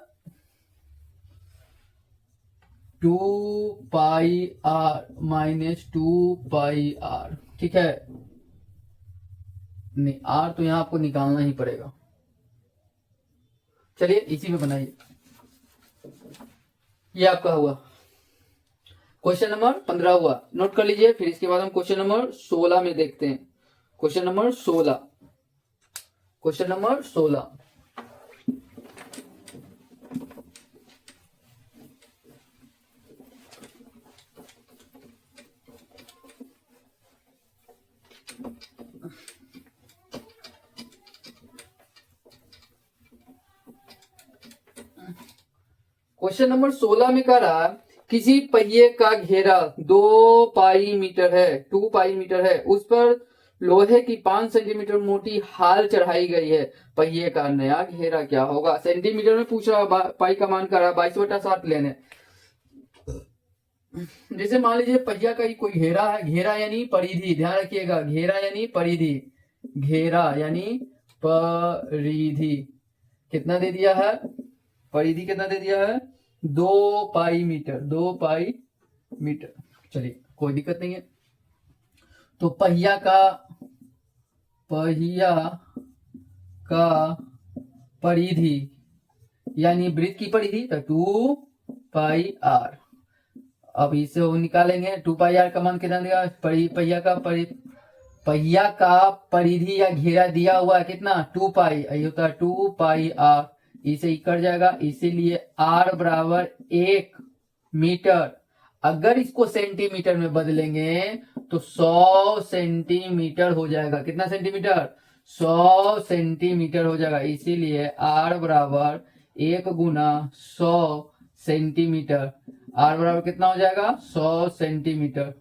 2 पाई आर माइनस 2 पाई आर, ठीक है। नहीं, आर तो यहां आपको निकालना ही पड़ेगा। चलिए इसी में बनाइए। ये आपका हुआ क्वेश्चन नंबर 15 हुआ, नोट कर लीजिए। फिर इसके बाद हम क्वेश्चन नंबर 16 में देखते हैं। Question number 16, question number 16। Question number 16 में कह रहा है किसी पहिए का घेरा 2 पाई मीटर है, 2 पाई मीटर है, उस पर लोहे की 5 सेंटीमीटर मोटी हाल चढ़ाई गई है। पहिए का नया घेरा क्या होगा? सेंटीमीटर में पूछ रहा, पाई का मान कर रहा 22/7 लेने। जैसे मान लीजिए पहिया का ही कोई घेरा है, घेरा यानी परिधि, ध्यान रखिएगा, घेरा यानी परिधि, घेरा यानी परिधि। कितना दे दिया है? परिधि कितना दे दिया है? 2 पाई मीटर, 2 पाई मीटर। चलिए कोई दिक्कत नहीं है। तो पहिया का परिधि यानी वृत्त की परिधि तो 2 पाई आर। अब इसे वो निकालेंगे 2 पाई आर का मान कितना देगा, पहिया का परिधि या घेरा दिया हुआ है कितना 2 पाई, ये होता है 2 पाई आर, इसे कट जाएगा, इसीलिए आर बराबर 1 मीटर। अगर इसको सेंटीमीटर में बदलेंगे तो 100 सेंटीमीटर हो जाएगा। कितना सेंटीमीटर, 100 सेंटीमीटर हो जाएगा। इसीलिए आर बराबर 1 गुना 100 सेंटीमीटर। आर बराबर कितना हो जाएगा 100 सेंटीमीटर।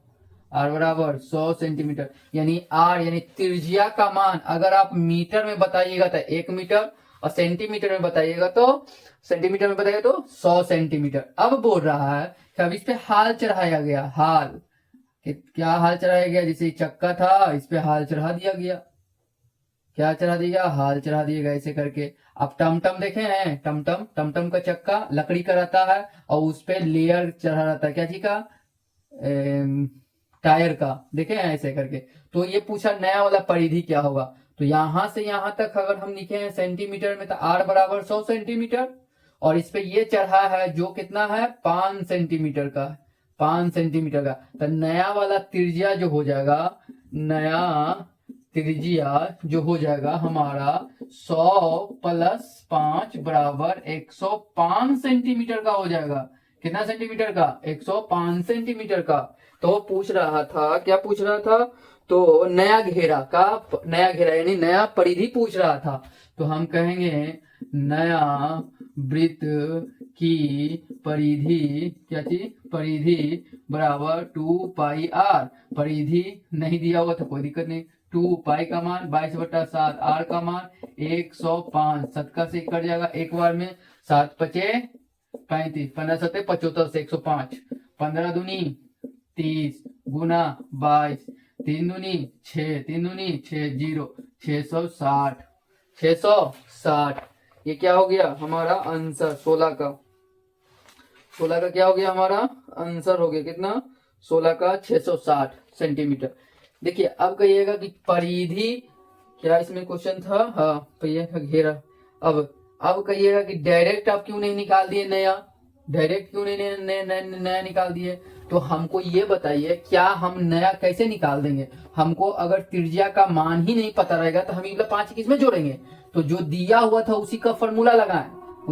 आर बराबर 100 सेंटीमीटर यानी आर यानी त्रिज्या का मान अगर आप मीटर में बताइएगा तो 1 मीटर और सेंटीमीटर में बताइएगा तो 100 सेंटीमीटर। अब बोल रहा है कि अब इस पे हाल चढ़ाया गया, हाल क्या हाल चढ़ाया गया, जैसे चक्का था इस पे हाल चढ़ा दिया गया। क्या चढ़ा दिया, हाल चढ़ा दिया गया ऐसे करके। अब टमटम देखे हैं, टमटम का चक्का लकड़ी का रहता है और उस पे लेयर चढ़ा रहता है क्या जी का, टायर का, देखे हैं ऐसे करके। तो ये पूछा नया वाला परिधि क्या होगा, तो यहां से यहां तक अगर हम लिखे हैं सेंटीमीटर में तो आर बराबर 100 सेंटीमीटर और इस पे ये चढ़ा है जो कितना है 5 सेंटीमीटर का, 5 सेंटीमीटर का। तो नया वाला त्रिज्या जो हो जाएगा, नया त्रिज्या जो हो जाएगा हमारा 100 प्लस 5 बराबर 105 सेंटीमीटर का हो जाएगा। कितना सेंटीमीटर का, 105 सेंटीमीटर का। तो पूछ रहा था, क्या पूछ रहा था, तो नया घेरा यानी नया परिधि पूछ रहा था। तो हम कहेंगे नया वृत्त की परिधि, क्या चीज, परिधि बराबर 2 पाई आर। परिधि नहीं दिया हुआ तो कोई दिक्कत नहीं, 2 पाई का मान 22/7, आर का मान 105, 7 का से कट जाएगा एक बार में, 7 पचे 35, 15 सत्ते 75 से 105, 15 दूनी 30 गुना 22, 3 दूनी 6, 3 दूनी 6, 0, 660, 660। ये क्या हो गया हमारा आंसर 16 का, 16 का क्या हो गया हमारा आंसर हो गया कितना, 16 का 660 सेंटीमीटर। देखिए अब कहिएगा कि परिधि, क्या इसमें क्वेश्चन था, हाँ पहिया का घेरा। अब कहिएगा कि डायरेक्ट आप क्यों नहीं निकाल दिए नया, डायरेक्ट क्यों नहीं नया निकाल दिए। तो हमको ये बताइए क्या हम नया कैसे निकाल देंगे। हमको अगर त्रिज्या का मान ही नहीं पता रहेगा तो हम ये 5 किसमें जोड़ेंगे, तो जो दिया हुआ था उसी का फॉर्मूला लगाएं,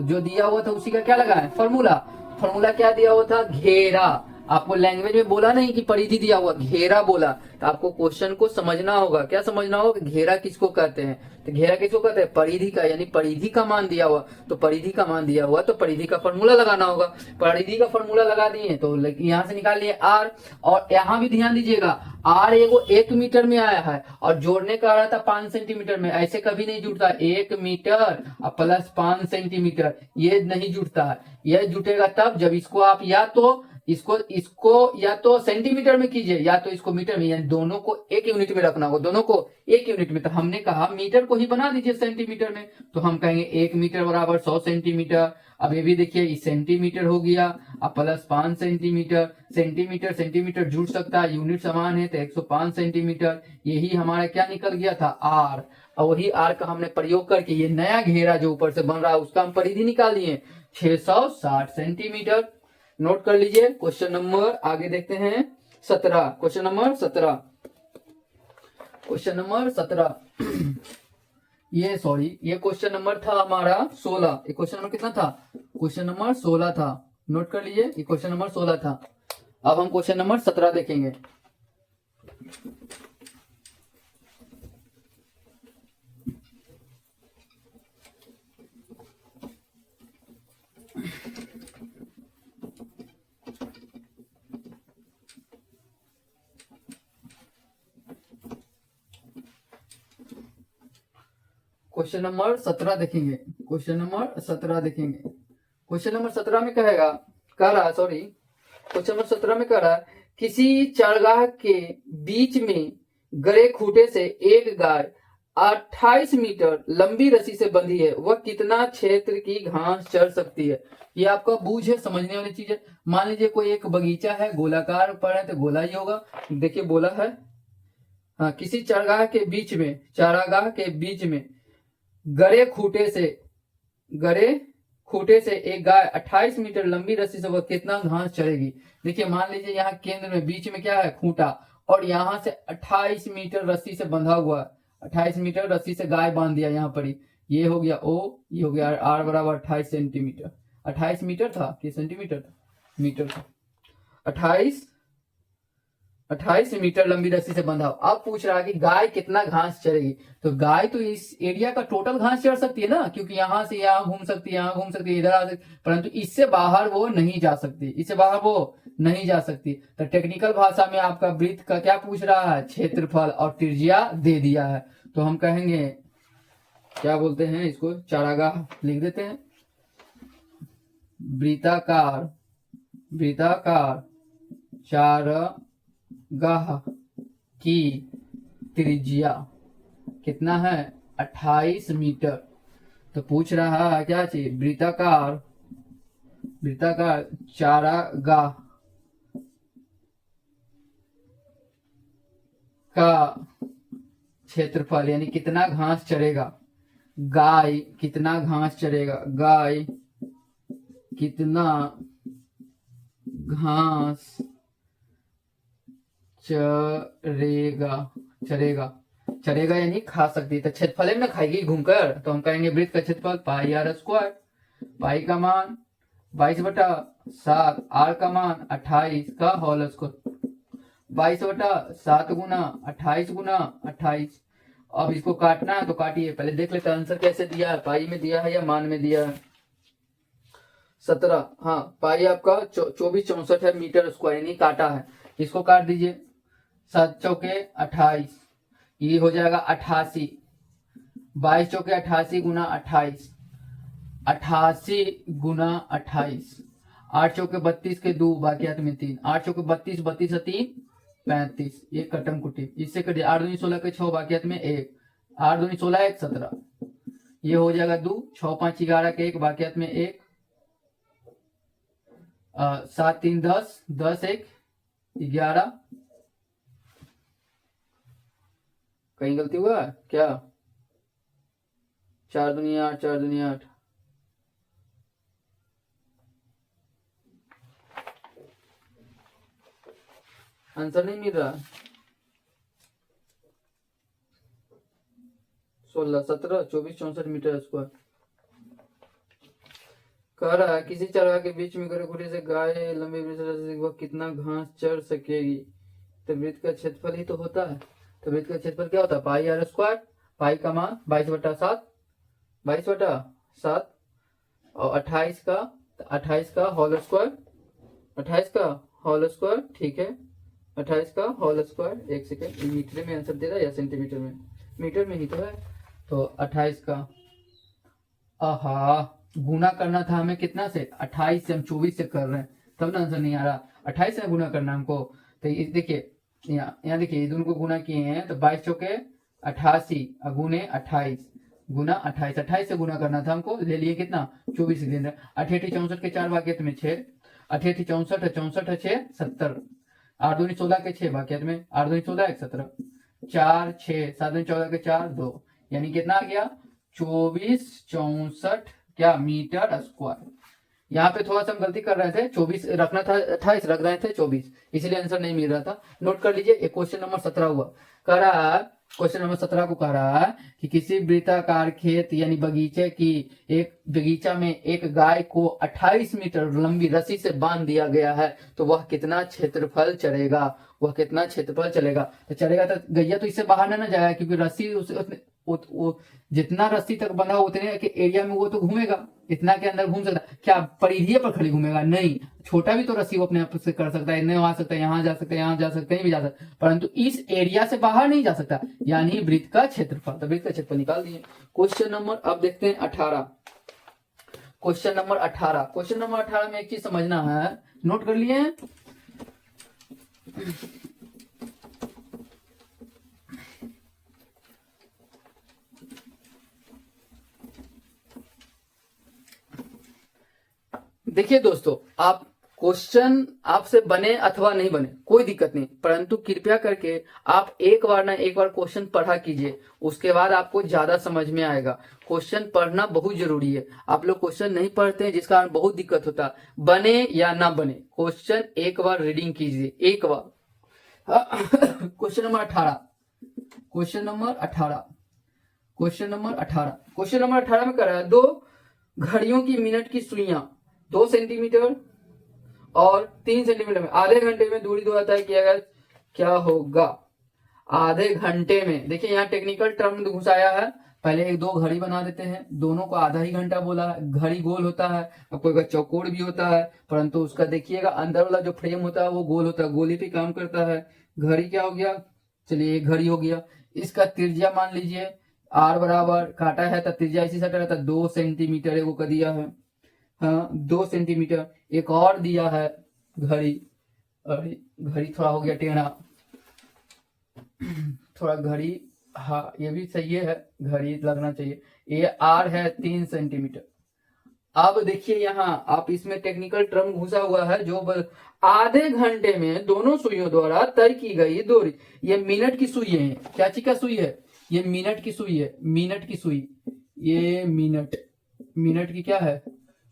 जो दिया हुआ था उसी का क्या लगाएं, फॉर्मूला क्या दिया हुआ था, घेरा। आपको लैंग्वेज में बोला नहीं कि परिधि दिया हुआ, घेरा बोला। तो आपको क्वेश्चन को समझना होगा, क्या समझना होगा, घेरा किसको कहते हैं, तो घेरा किसको कहते हैं, परिधि का, यानी परिधि का मान दिया हुआ। तो परिधि का मान दिया हुआ तो परिधि का फॉर्मूला लगाना होगा। परिधि का फॉर्मूला लगा दिए तो यहाँ से निकाल लिए आर, और यहाँ भी ध्यान दीजिएगा आर एगो 1 मीटर में आया है और जोड़ने का आ रहा था 5 सेंटीमीटर में, ऐसे कभी नहीं जुड़ता, 1 मीटर और प्लस 5 सेंटीमीटर ये नहीं जुड़ता है। यह जुटेगा तब जब इसको आप या तो इसको या तो सेंटीमीटर में कीजिए या तो इसको मीटर में, यानी दोनों को एक यूनिट में रखना होगा, दोनों को एक यूनिट में। तो हमने कहा मीटर को ही बना दीजिए सेंटीमीटर में, तो हम कहेंगे 1 मीटर बराबर 100 सेंटीमीटर। अब ये भी देखिए इस सेंटीमीटर हो गया, अब प्लस 5 सेंटीमीटर, सेंटीमीटर जुड़ सकता है, यूनिट समान है तो 105 सेंटीमीटर। यही हमारा क्या निकल गया था, आर। और वही आर का हमने प्रयोग करके ये नया घेरा जो ऊपर से बन रहा है उसका हम परिधि निकाल लिए 660 सेंटीमीटर। नोट कर लीजिए। क्वेश्चन नंबर आगे देखते हैं 17, क्वेश्चन नंबर 17 ये क्वेश्चन नंबर था हमारा 16। ये क्वेश्चन नंबर कितना था, क्वेश्चन नंबर 16 था। नोट कर लीजिए ये क्वेश्चन नंबर 16 था। अब हम क्वेश्चन नंबर 17 देखेंगे। क्वेश्चन नंबर 17 देखेंगे। क्वेश्चन नंबर 17 देखेंगे। क्वेश्चन नंबर 17 में क्वेश्चन नंबर 17 में कह रहा है किसी चरगाह के बीच में गड़े खूंटे से एक गाय 28 मीटर लंबी रस्सी से बंधी है, वह कितना क्षेत्र की घास चर सकती है। ये आपका बूझ है, समझने वाली चीज है। मान लीजिए कोई एक बगीचा है, गोलाकार पर है तो गोला ही होगा। देखिए बोला है हाँ, किसी चारागाह के बीच में गरे खूटे से एक गाय 28 मीटर लंबी रस्सी से वह कितना घास चढ़ेगी। देखिए मान लीजिए यहाँ केंद्र में बीच में क्या है, खूंटा, और यहाँ से 28 मीटर रस्सी से बंधा हुआ है। 28 मीटर रस्सी से गाय बांध दिया यहाँ पर ही। ये हो गया O, ये हो गया R बराबर 28 सेंटीमीटर। 28 मीटर था कि सेंटीमीटर था, मीटर था। 28 मीटर लंबी रस्सी से बंधा। अब पूछ रहा है कि गाय कितना घास चरेगी। तो गाय तो इस एरिया का टोटल घास चढ़ सकती है ना, क्योंकि यहाँ से यहाँ घूम सकती है, यहाँ घूम सकती है, इधर आ सकती, परंतु इससे बाहर वो नहीं जा सकती, इससे बाहर वो नहीं जा सकती। तो टेक्निकल भाषा में आपका वृत्त का क्या पूछ रहा है, क्षेत्रफल, और त्रिज्या दे दिया है। तो हम कहेंगे क्या बोलते हैं इसको, चारागाह लिख देते हैं। वृत्ताकार चारागाह की त्रिज्या कितना है, 28 मीटर। तो पूछ रहा है क्या चाहिए, वृत्ताकार चारागाह का क्षेत्रफल यानी कितना घास चरेगा, गाय कितना घास चरेगा, गाय कितना घास चरेगा यानी खा सकती है। तो क्षेत्रफल में खाएगी घूमकर, तो हम कहेंगे वृत्त का क्षेत्रफल पाई आर स्क्वायर। पाई का मान 22/7, आर का मान 28 का होल स्क्वायर। 22/7 गुना 28 गुना 28। अब इसको काटना है तो काटिए। पहले देख लेते हैं आंसर कैसे दिया है, पाई में दिया है या मान में दिया है। 17, हाँ पाई आपका 2464 है मीटर स्क्वायर, यानी काटा है। इसको काट दीजिए, 7 चौके 28, ये हो जाएगा 88। 22 चौके 88 गुना 28, 88 गुना 28। 8 चौके 32 के 2 बाकियात में 3, 8 चौके 32, 32 से 3 35, ये कटम कुटी, इससे कटिए। 8 दूनी 16 के 6 बाकियात में 1, 8 दूनी 16 1 17, ये हो जाएगा 2, 6 5 11 के 1 बाकियात में 1, 7 3 10, 10 1 11। कहीं गलती हुआ क्या, 4 दूनी 8, 4 दूनी 8। आंसर नहीं मिल रहा। 16 17 24 64 मीटर स्क्वायर। कह रहा है किसी चारागाह के बीच में गरे खूंटे से गाय लंबी वह कितना घास चढ़ सकेगी। तो वृत्त का क्षेत्रफल ही तो होता है। तो वृत्त का क्षेत्रफल क्या होता है, पाई आर स्क्वायर। पाई का मान 22/7, 22/7 और 28 का होल स्क्वायर, 28 का होल स्क्वायर, ठीक है, 28 का होल स्क्वायर। एक सेकेंड, मीटर में आंसर दे रहा है या सेंटीमीटर में, मीटर में ही तो है। तो 28 का, आहा गुना करना था हमें कितना से, 28 से, हम 24 से कर रहे हैं तब ना आंसर नहीं आ रहा। 28 से गुना करना हमको। तो देखिए यहाँ देखिए दोनों को गुना किए हैं, तो 22 चौके 88 गुने 28 गुना 28, 28 से गुना करना था हमको, ले लिए कितना 24 के अंदर। 88 64 के 4 बाकियत में 6, 88 64 64 6 70, 8 दूनी 16 के 6 बाकियत में, 8 दूनी 16 1 17, 4 6 7 दूनी 14 के 4 2, यानी कितना आ गया 24 64 क्या मीटर स्क्वायर। यहाँ पे थोड़ा सा हम गलती कर रहे थे, 24 रखना था, 28 रख रहे थे 24, इसलिए आंसर नहीं मिल रहा था। नोट कर लीजिए। एक क्वेश्चन नंबर 17 हुआ, कह रहा है क्वेश्चन नंबर 17 को कह रहा है कि किसी वृत्ताकार खेत यानी बगीचे की बगीचा में एक गाय को 28 मीटर लंबी रस्सी से बांध दिया गया है, तो वह कितना क्षेत्रफल चलेगा, वह कितना क्षेत्रफल चलेगा। तो चलेगा तो गैया तो इससे बाहर ना जाएगा, क्योंकि रस्सी जितना रस्सी तक बंधा उतने के एरिया में वो तो घूमेगा, इतना के अंदर घूम सकता। क्या परिधीय पर खड़ी घूमेगा, नहीं, छोटा भी तो रस्सी वो अपने आप से कर सकता है, आ सकता है, यहाँ जा सकता है, यहाँ जा सकता है, कहीं भी जा सकता है, परंतु इस एरिया से बाहर नहीं जा सकता, यानी वृत्त का क्षेत्रफल। तो वृत्त का क्षेत्रफल निकाल दिए। क्वेश्चन नंबर अब देखते हैं 18। क्वेश्चन नंबर 18 में एक चीज समझना है, नोट कर लिए हैं। देखिए दोस्तों, आप क्वेश्चन आपसे बने अथवा नहीं बने कोई दिक्कत नहीं, परंतु कृपया करके आप एक बार ना एक बार क्वेश्चन पढ़ा कीजिए, उसके बाद आपको ज्यादा समझ में आएगा। क्वेश्चन पढ़ना बहुत जरूरी है। आप लोग क्वेश्चन नहीं पढ़ते हैं, जिस कारण बहुत दिक्कत होता है। बने या ना बने, क्वेश्चन एक बार रीडिंग कीजिए, एक बार। Question number 18, question number 18, question number 18, question number 18 में कर रहा है, दो घड़ियों की मिनट की सुइयां 2 सेंटीमीटर और 3 सेंटीमीटर में आधे घंटे में दूरी द्वारा तय किया गया, क्या होगा? आधे घंटे में, देखिए यहाँ टेक्निकल टर्म घुसाया है। पहले एक दो घड़ी बना देते हैं, दोनों को आधा ही घंटा बोला है। घड़ी गोल होता है, अब कोई का चौकोर भी होता है, परंतु उसका देखिएगा अंदर वाला जो फ्रेम होता है वो गोल होता है, गोली पे काम करता है। घड़ी क्या हो गया? चलिए एक घड़ी हो गया। इसका त्रिज्या मान लीजिए r बराबर, काटा है तो त्रिज्या इसी से रहता है 2 सेंटीमीटर एगो का दिया है, हाँ 2 सेंटीमीटर। एक और दिया है घड़ी, घड़ी थोड़ा हो गया टेढ़ा, थोड़ा घड़ी, हाँ ये भी सही है, घड़ी लगना चाहिए। ये r है 3 सेंटीमीटर। अब देखिए यहाँ आप इसमें टेक्निकल टर्म घुसा हुआ है, जो आधे घंटे में दोनों सुइयों द्वारा तय की गई दूरी। ये मिनट की सुई है, क्या चीज का सुई है? ये मिनट की सुई है, मिनट की सुई, ये मिनट की क्या है?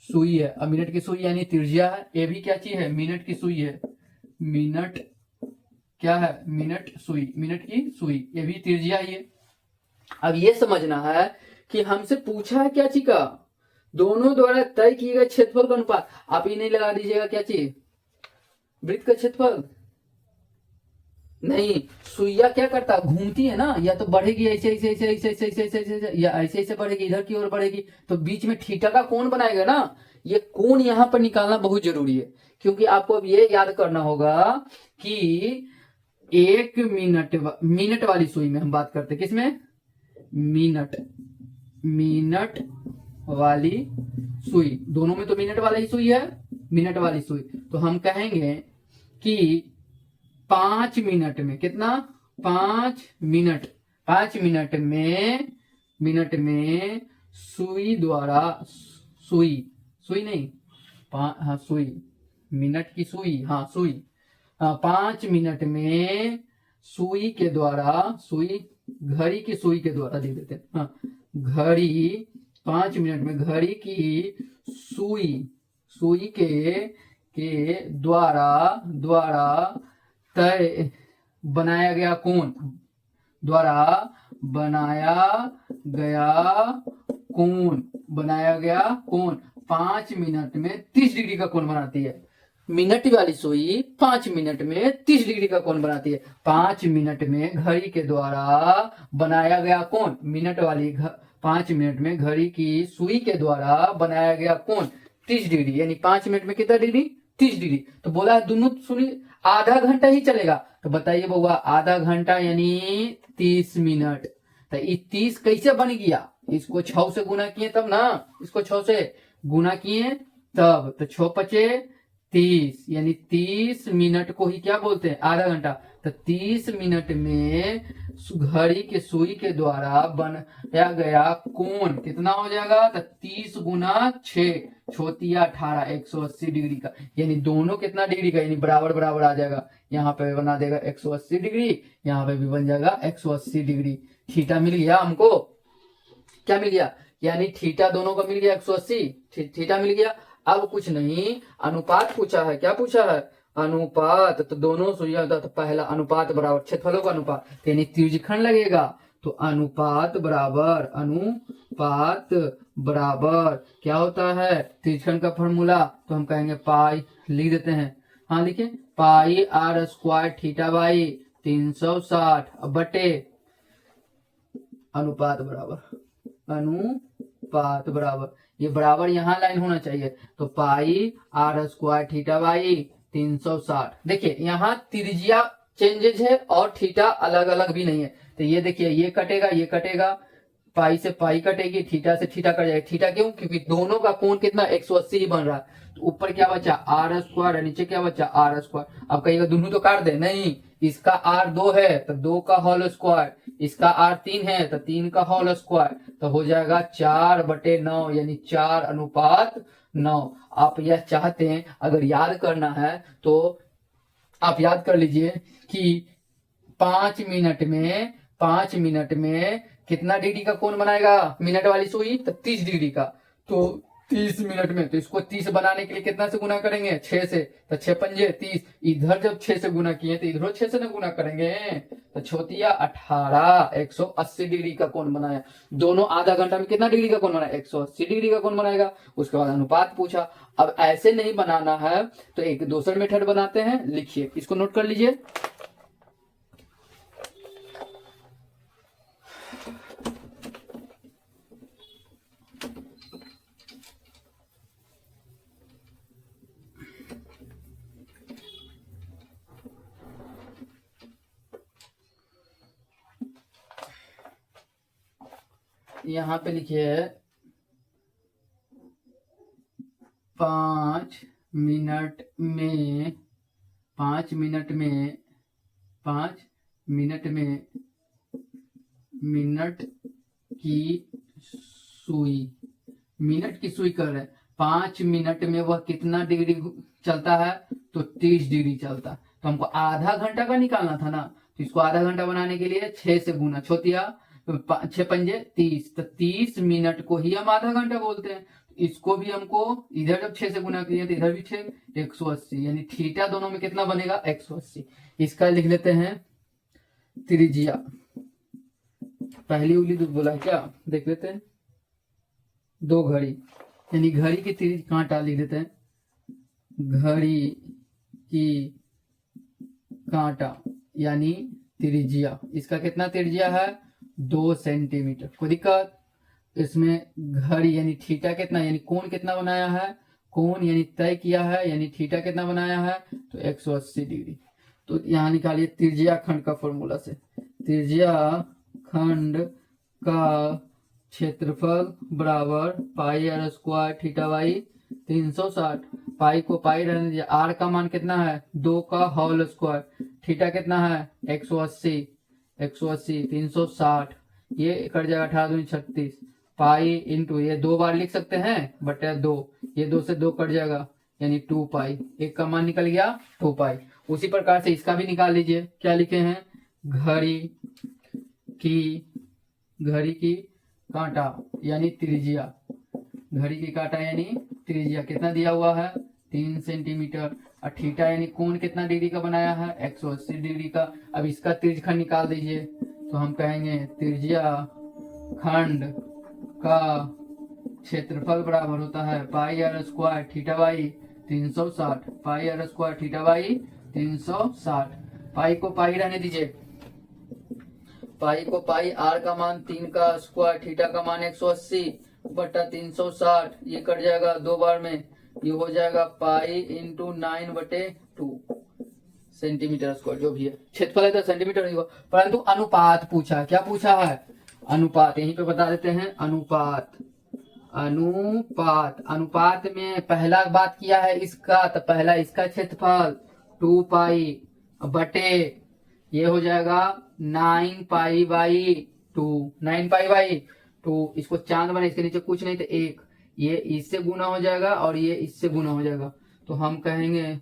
सुई है। अब मिनट की सुई यानी त्रिज्या है, ये भी क्या चीज है? मिनट की सुई है। मिनट क्या है? मिनट सुई, मिनट की सुई, ये भी त्रिज्या ही है। अब ये समझना है कि हमसे पूछा है क्या चीज का? दोनों द्वारा तय किए गए क्षेत्रफल का अनुपात। आप ही नहीं लगा दीजिएगा क्या चीज? वृत्त का क्षेत्रफल नहीं, सुइया क्या करता? घूमती है ना, या तो बढ़ेगी ऐसे ऐसे ऐसे ऐसे ऐसे ऐसे ऐसे ऐसे, या ऐसे ऐसे बढ़ेगी, इधर की ओर बढ़ेगी, तो बीच में थीटा का कोण बनाएगा ना। ये कोण यहाँ पर निकालना बहुत जरूरी है, क्योंकि आपको अब ये याद करना होगा कि 1 मिनट वाली सुई में हम बात करते हैं, किसमें? मिनट वाली सुई, दोनों में तो मिनट वाली ही सुई है, मिनट वाली सुई। तो हम कहेंगे कि 5 मिनट में कितना? 5 मिनट में सुई द्वारा, सुई नहीं, हाँ सुई, मिनट की सुई, हाँ सुई, 5 मिनट में सुई के द्वारा, सुई घड़ी की सुई के द्वारा दे देते हैं, हाँ घड़ी 5 मिनट में घड़ी की सुई के द्वारा तय बनाया गया कोण, द्वारा बनाया गया कोण 5 मिनट में 30 डिग्री का कोण बनाती है। मिनट वाली सुई 5 मिनट में 30 डिग्री का कोण बनाती है। 5 मिनट में घड़ी के द्वारा बनाया गया कोण, मिनट वाली 5 मिनट में घड़ी की सुई के द्वारा बनाया गया कोण 30 डिग्री, यानी 5 मिनट में कितना डिग्री? 30 डिग्री। तो बोला है दोनों सुनिए आधा घंटा ही चलेगा, तो बताइए बउआ आधा घंटा यानी 30 मिनट। तो ये 30 कैसे बन गया? इसको 6 से गुना किए तब ना, इसको 6 से गुना किए तब, तो 6 पचे 30, यानी 30 मिनट को ही क्या बोलते हैं? आधा घंटा। तो 30 मिनट में घड़ी के सुई के द्वारा बनाया गया कोण कितना हो जाएगा? तो 30 गुना 6, 18, 180 डिग्री का, यानी दोनों कितना डिग्री का? यानी बराबर बराबर आ जाएगा। यहाँ पे बना देगा 180 डिग्री, यहाँ पे भी बन जाएगा 180 डिग्री। थीटा मिल गया हमको, क्या मिल गया? यानी थीटा दोनों का मिल गया 180, थीटा मिल गया। अब कुछ नहीं, अनुपात पूछा है। क्या पूछा है? अनुपात। तो दोनों सुइया होता तो पहला अनुपात बराबर क्षेत्रफलों का अनुपात, यानी त्रिज्यखंड लगेगा। तो अनुपात बराबर क्या होता है? त्रिज्यखंड का फॉर्मूला, तो हम कहेंगे पाई, लिख देते हैं, हाँ लिखिए, पाई r स्क्वायर थीटा बाई 360 बटे अनुपात बराबर, ये बराबर यहाँ लाइन होना चाहिए। तो पाई r स्क्वायर थीटा बाई 360। देखिए यहाँ त्रिज्या चेंजेज है और थीटा अलग अलग भी नहीं है। तो ये देखिए ये कटेगा, पाई से पाई कटेगी, थीटा से थीटा कट जाएगा। थीटा क्यों? क्योंकि दोनों का कोण कितना? 180 ही बन रहा है। तो ऊपर क्या बचा? r स्क्वायर, नीचे क्या बचा? r square. अब कहिएगा दोनों तो काट दे, नहीं, इसका आर 2 है तो 2 का होल स्क्वायर, इसका आर 3 है तो 3 का होल स्क्वायर, तो हो जाएगा 4/9 यानी 4:9। आप यह चाहते हैं अगर याद करना है तो आप याद कर लीजिए कि 5 मिनट में कितना डिग्री का कोण बनाएगा मिनट वाली सुई, तो 30 डिग्री का। तो 30 मिनट में, तो इसको 30 बनाने के लिए कितना से गुना करेंगे, 6 से, तो 6 पंजे 30। इधर जब 6 से गुना किए तो इधर 6 से ना गुना करेंगे, तो छोतिया 18, 180 डिग्री का कोण बनाया। दोनों आधा घंटा में कितना डिग्री का कोण बनाया, 180 डिग्री का कोण बनाएगा। उसके बाद अनुपात पूछा। अब ऐसे नहीं बनाना है तो एक दूसरा मेथड बनाते हैं, लिखिए, इसको नोट कर लीजिए। यहाँ पे लिखिए 5 मिनट में 5 मिनट में 5 मिनट में मिनट की सुई कर रहे हैं। 5 मिनट में वह कितना डिग्री चलता है, तो 30 डिग्री चलता है। तो हमको आधा घंटा का निकालना था ना, तो इसको आधा घंटा बनाने के लिए 6 से गुना, छोतिया 6 पंजे 30, तो 30 मिनट को ही हम आधा घंटा बोलते हैं। इसको भी हमको इधर जब 6 से गुना किए तो इधर भी 6, 180 यानी थीटा दोनों में कितना बनेगा, 180। इसका लिख लेते हैं त्रिज्या। पहली उंगली तो बोला क्या, देख लेते हैं। 2 घड़ी यानी घड़ी की कांटा लिख देते हैं, घड़ी की कांटा यानी त्रिज्या। इसका कितना त्रिज्या है, 2 सेंटीमीटर। कोई दिक्कत, इसमें घड़ी यानी थीटा कितना, यानी कोण कितना बनाया है, कोण यानी तय किया है, यानी थीटा कितना बनाया है, तो 180 डिग्री। तो यहाँ निकालिए त्रिज्या खंड का फॉर्मूला से। त्रिज्या खंड का क्षेत्रफल बराबर पाई are square theta by 360। Pi को पाई रहने दीजिए। आर का मान कितना है, 2 का होल स्क्वायर, थीटा कितना है 180, 360, ये कट जाएगा 18 दूनी 36, पाई इंटू ये 2 बार लिख सकते हैं बटे 2, ये 2 से 2 कट जाएगा यानी 2 पाई, एक का मान निकल गया 2 पाई। उसी प्रकार से इसका भी निकाल लीजिए। क्या लिखे हैं, घड़ी की कांटा यानी त्रिज्या, घड़ी की कांटा यानी त्रिज्या कितना दिया हुआ है, 3 सेंटीमीटर। और थीटा यानी कोण कितना डिग्री का बनाया है, 180 डिग्री का। अब इसका त्रिज्यखंड निकाल दीजिए, तो हम कहेंगे त्रिज्या खंड का क्षेत्रफल बराबर होता है pi are square theta by 360, pi are square theta by 360। Pi को पाई रहने दीजिए, पाई को पाई, आर का मान 3 का स्क्वायर, थीटा का मान 180 बटा 360, ये कट जाएगा 2 बार में, ये हो जाएगा पाई इंटू 9/2 सेंटीमीटर स्क्वायर, जो भी है। क्षेत्रफल है तो सेंटीमीटर नहीं हुआ, परंतु अनुपात पूछा। क्या पूछा है, अनुपात। यहीं पे बता देते हैं, अनुपात में पहला बात किया है इसका, तो पहला इसका क्षेत्रफल 2 पाई बटे ये हो जाएगा 9 पाई बाई 2, 9 पाई बाई 2। इसको चांद बना, इसके नीचे कुछ नहीं तो 1, ये इससे गुना हो जाएगा और ये इससे गुना हो जाएगा, तो हम कहेंगे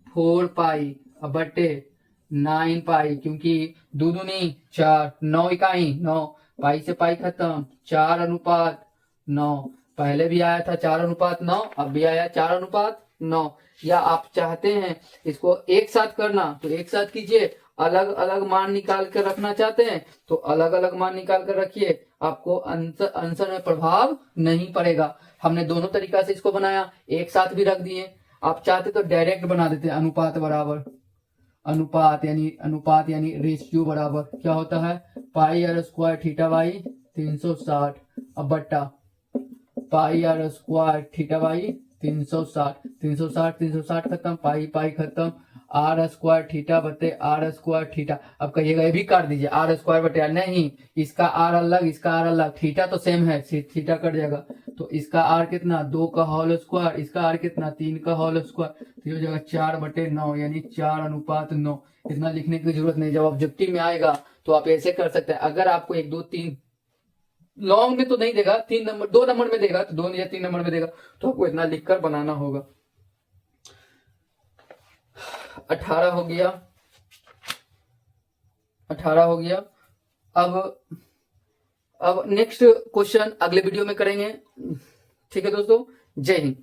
4 पाई बटे 9 पाई, क्योंकि 2 दूनी 4, 9 इकाई 9, पाई से पाई खत्म, 4:9। पहले भी आया था 4:9, अब भी आया 4:9। या आप चाहते हैं इसको एक साथ करना तो एक साथ कीजिए, अलग अलग मान निकाल कर रखना चाहते हैं तो अलग अलग मान निकाल कर रखिए, आपको आंसर में प्रभाव नहीं पड़ेगा। हमने दोनों तरीका से इसको बनाया, एक साथ भी रख दिए। आप चाहते तो डायरेक्ट बना देते, अनुपात बराबर अनुपात यानी रेशियो बराबर क्या होता है, pi are square theta by 360 अब बट्टा पाई आर स्क्वायर थीटा बाई 360 खत्म, पाई खत्म, आर स्क्वायर थीटा बटे आर स्क्वायर थीटा। अब कहिएगा ये भी काट दीजिए, आर स्क्वायर बटे आर, नहीं इसका आर अलग इसका आर अलग, थीटा तो सेम है, थीटा कट जाएगा। तो इसका आर कितना 2 का होल स्क्वायर, इसका आर कितना 3 का होल स्क्वायर, तो ये हो जाएगा 4/9 यानी 4:9। इतना लिखने की जरूरत नहीं, जब ऑब्जेक्टिव में आएगा तो आप ऐसे कर सकते हैं। अगर आपको 1 2 3 लॉन्ग में तो नहीं देगा, 3 नंबर 2 नंबर में देगा, तो 2 या 3 नंबर में देगा, तो आपको इतना लिखकर बनाना होगा। 18 हो गया, 18 हो गया। अब नेक्स्ट क्वेश्चन अगले वीडियो में करेंगे। ठीक है दोस्तों, जय हिंद।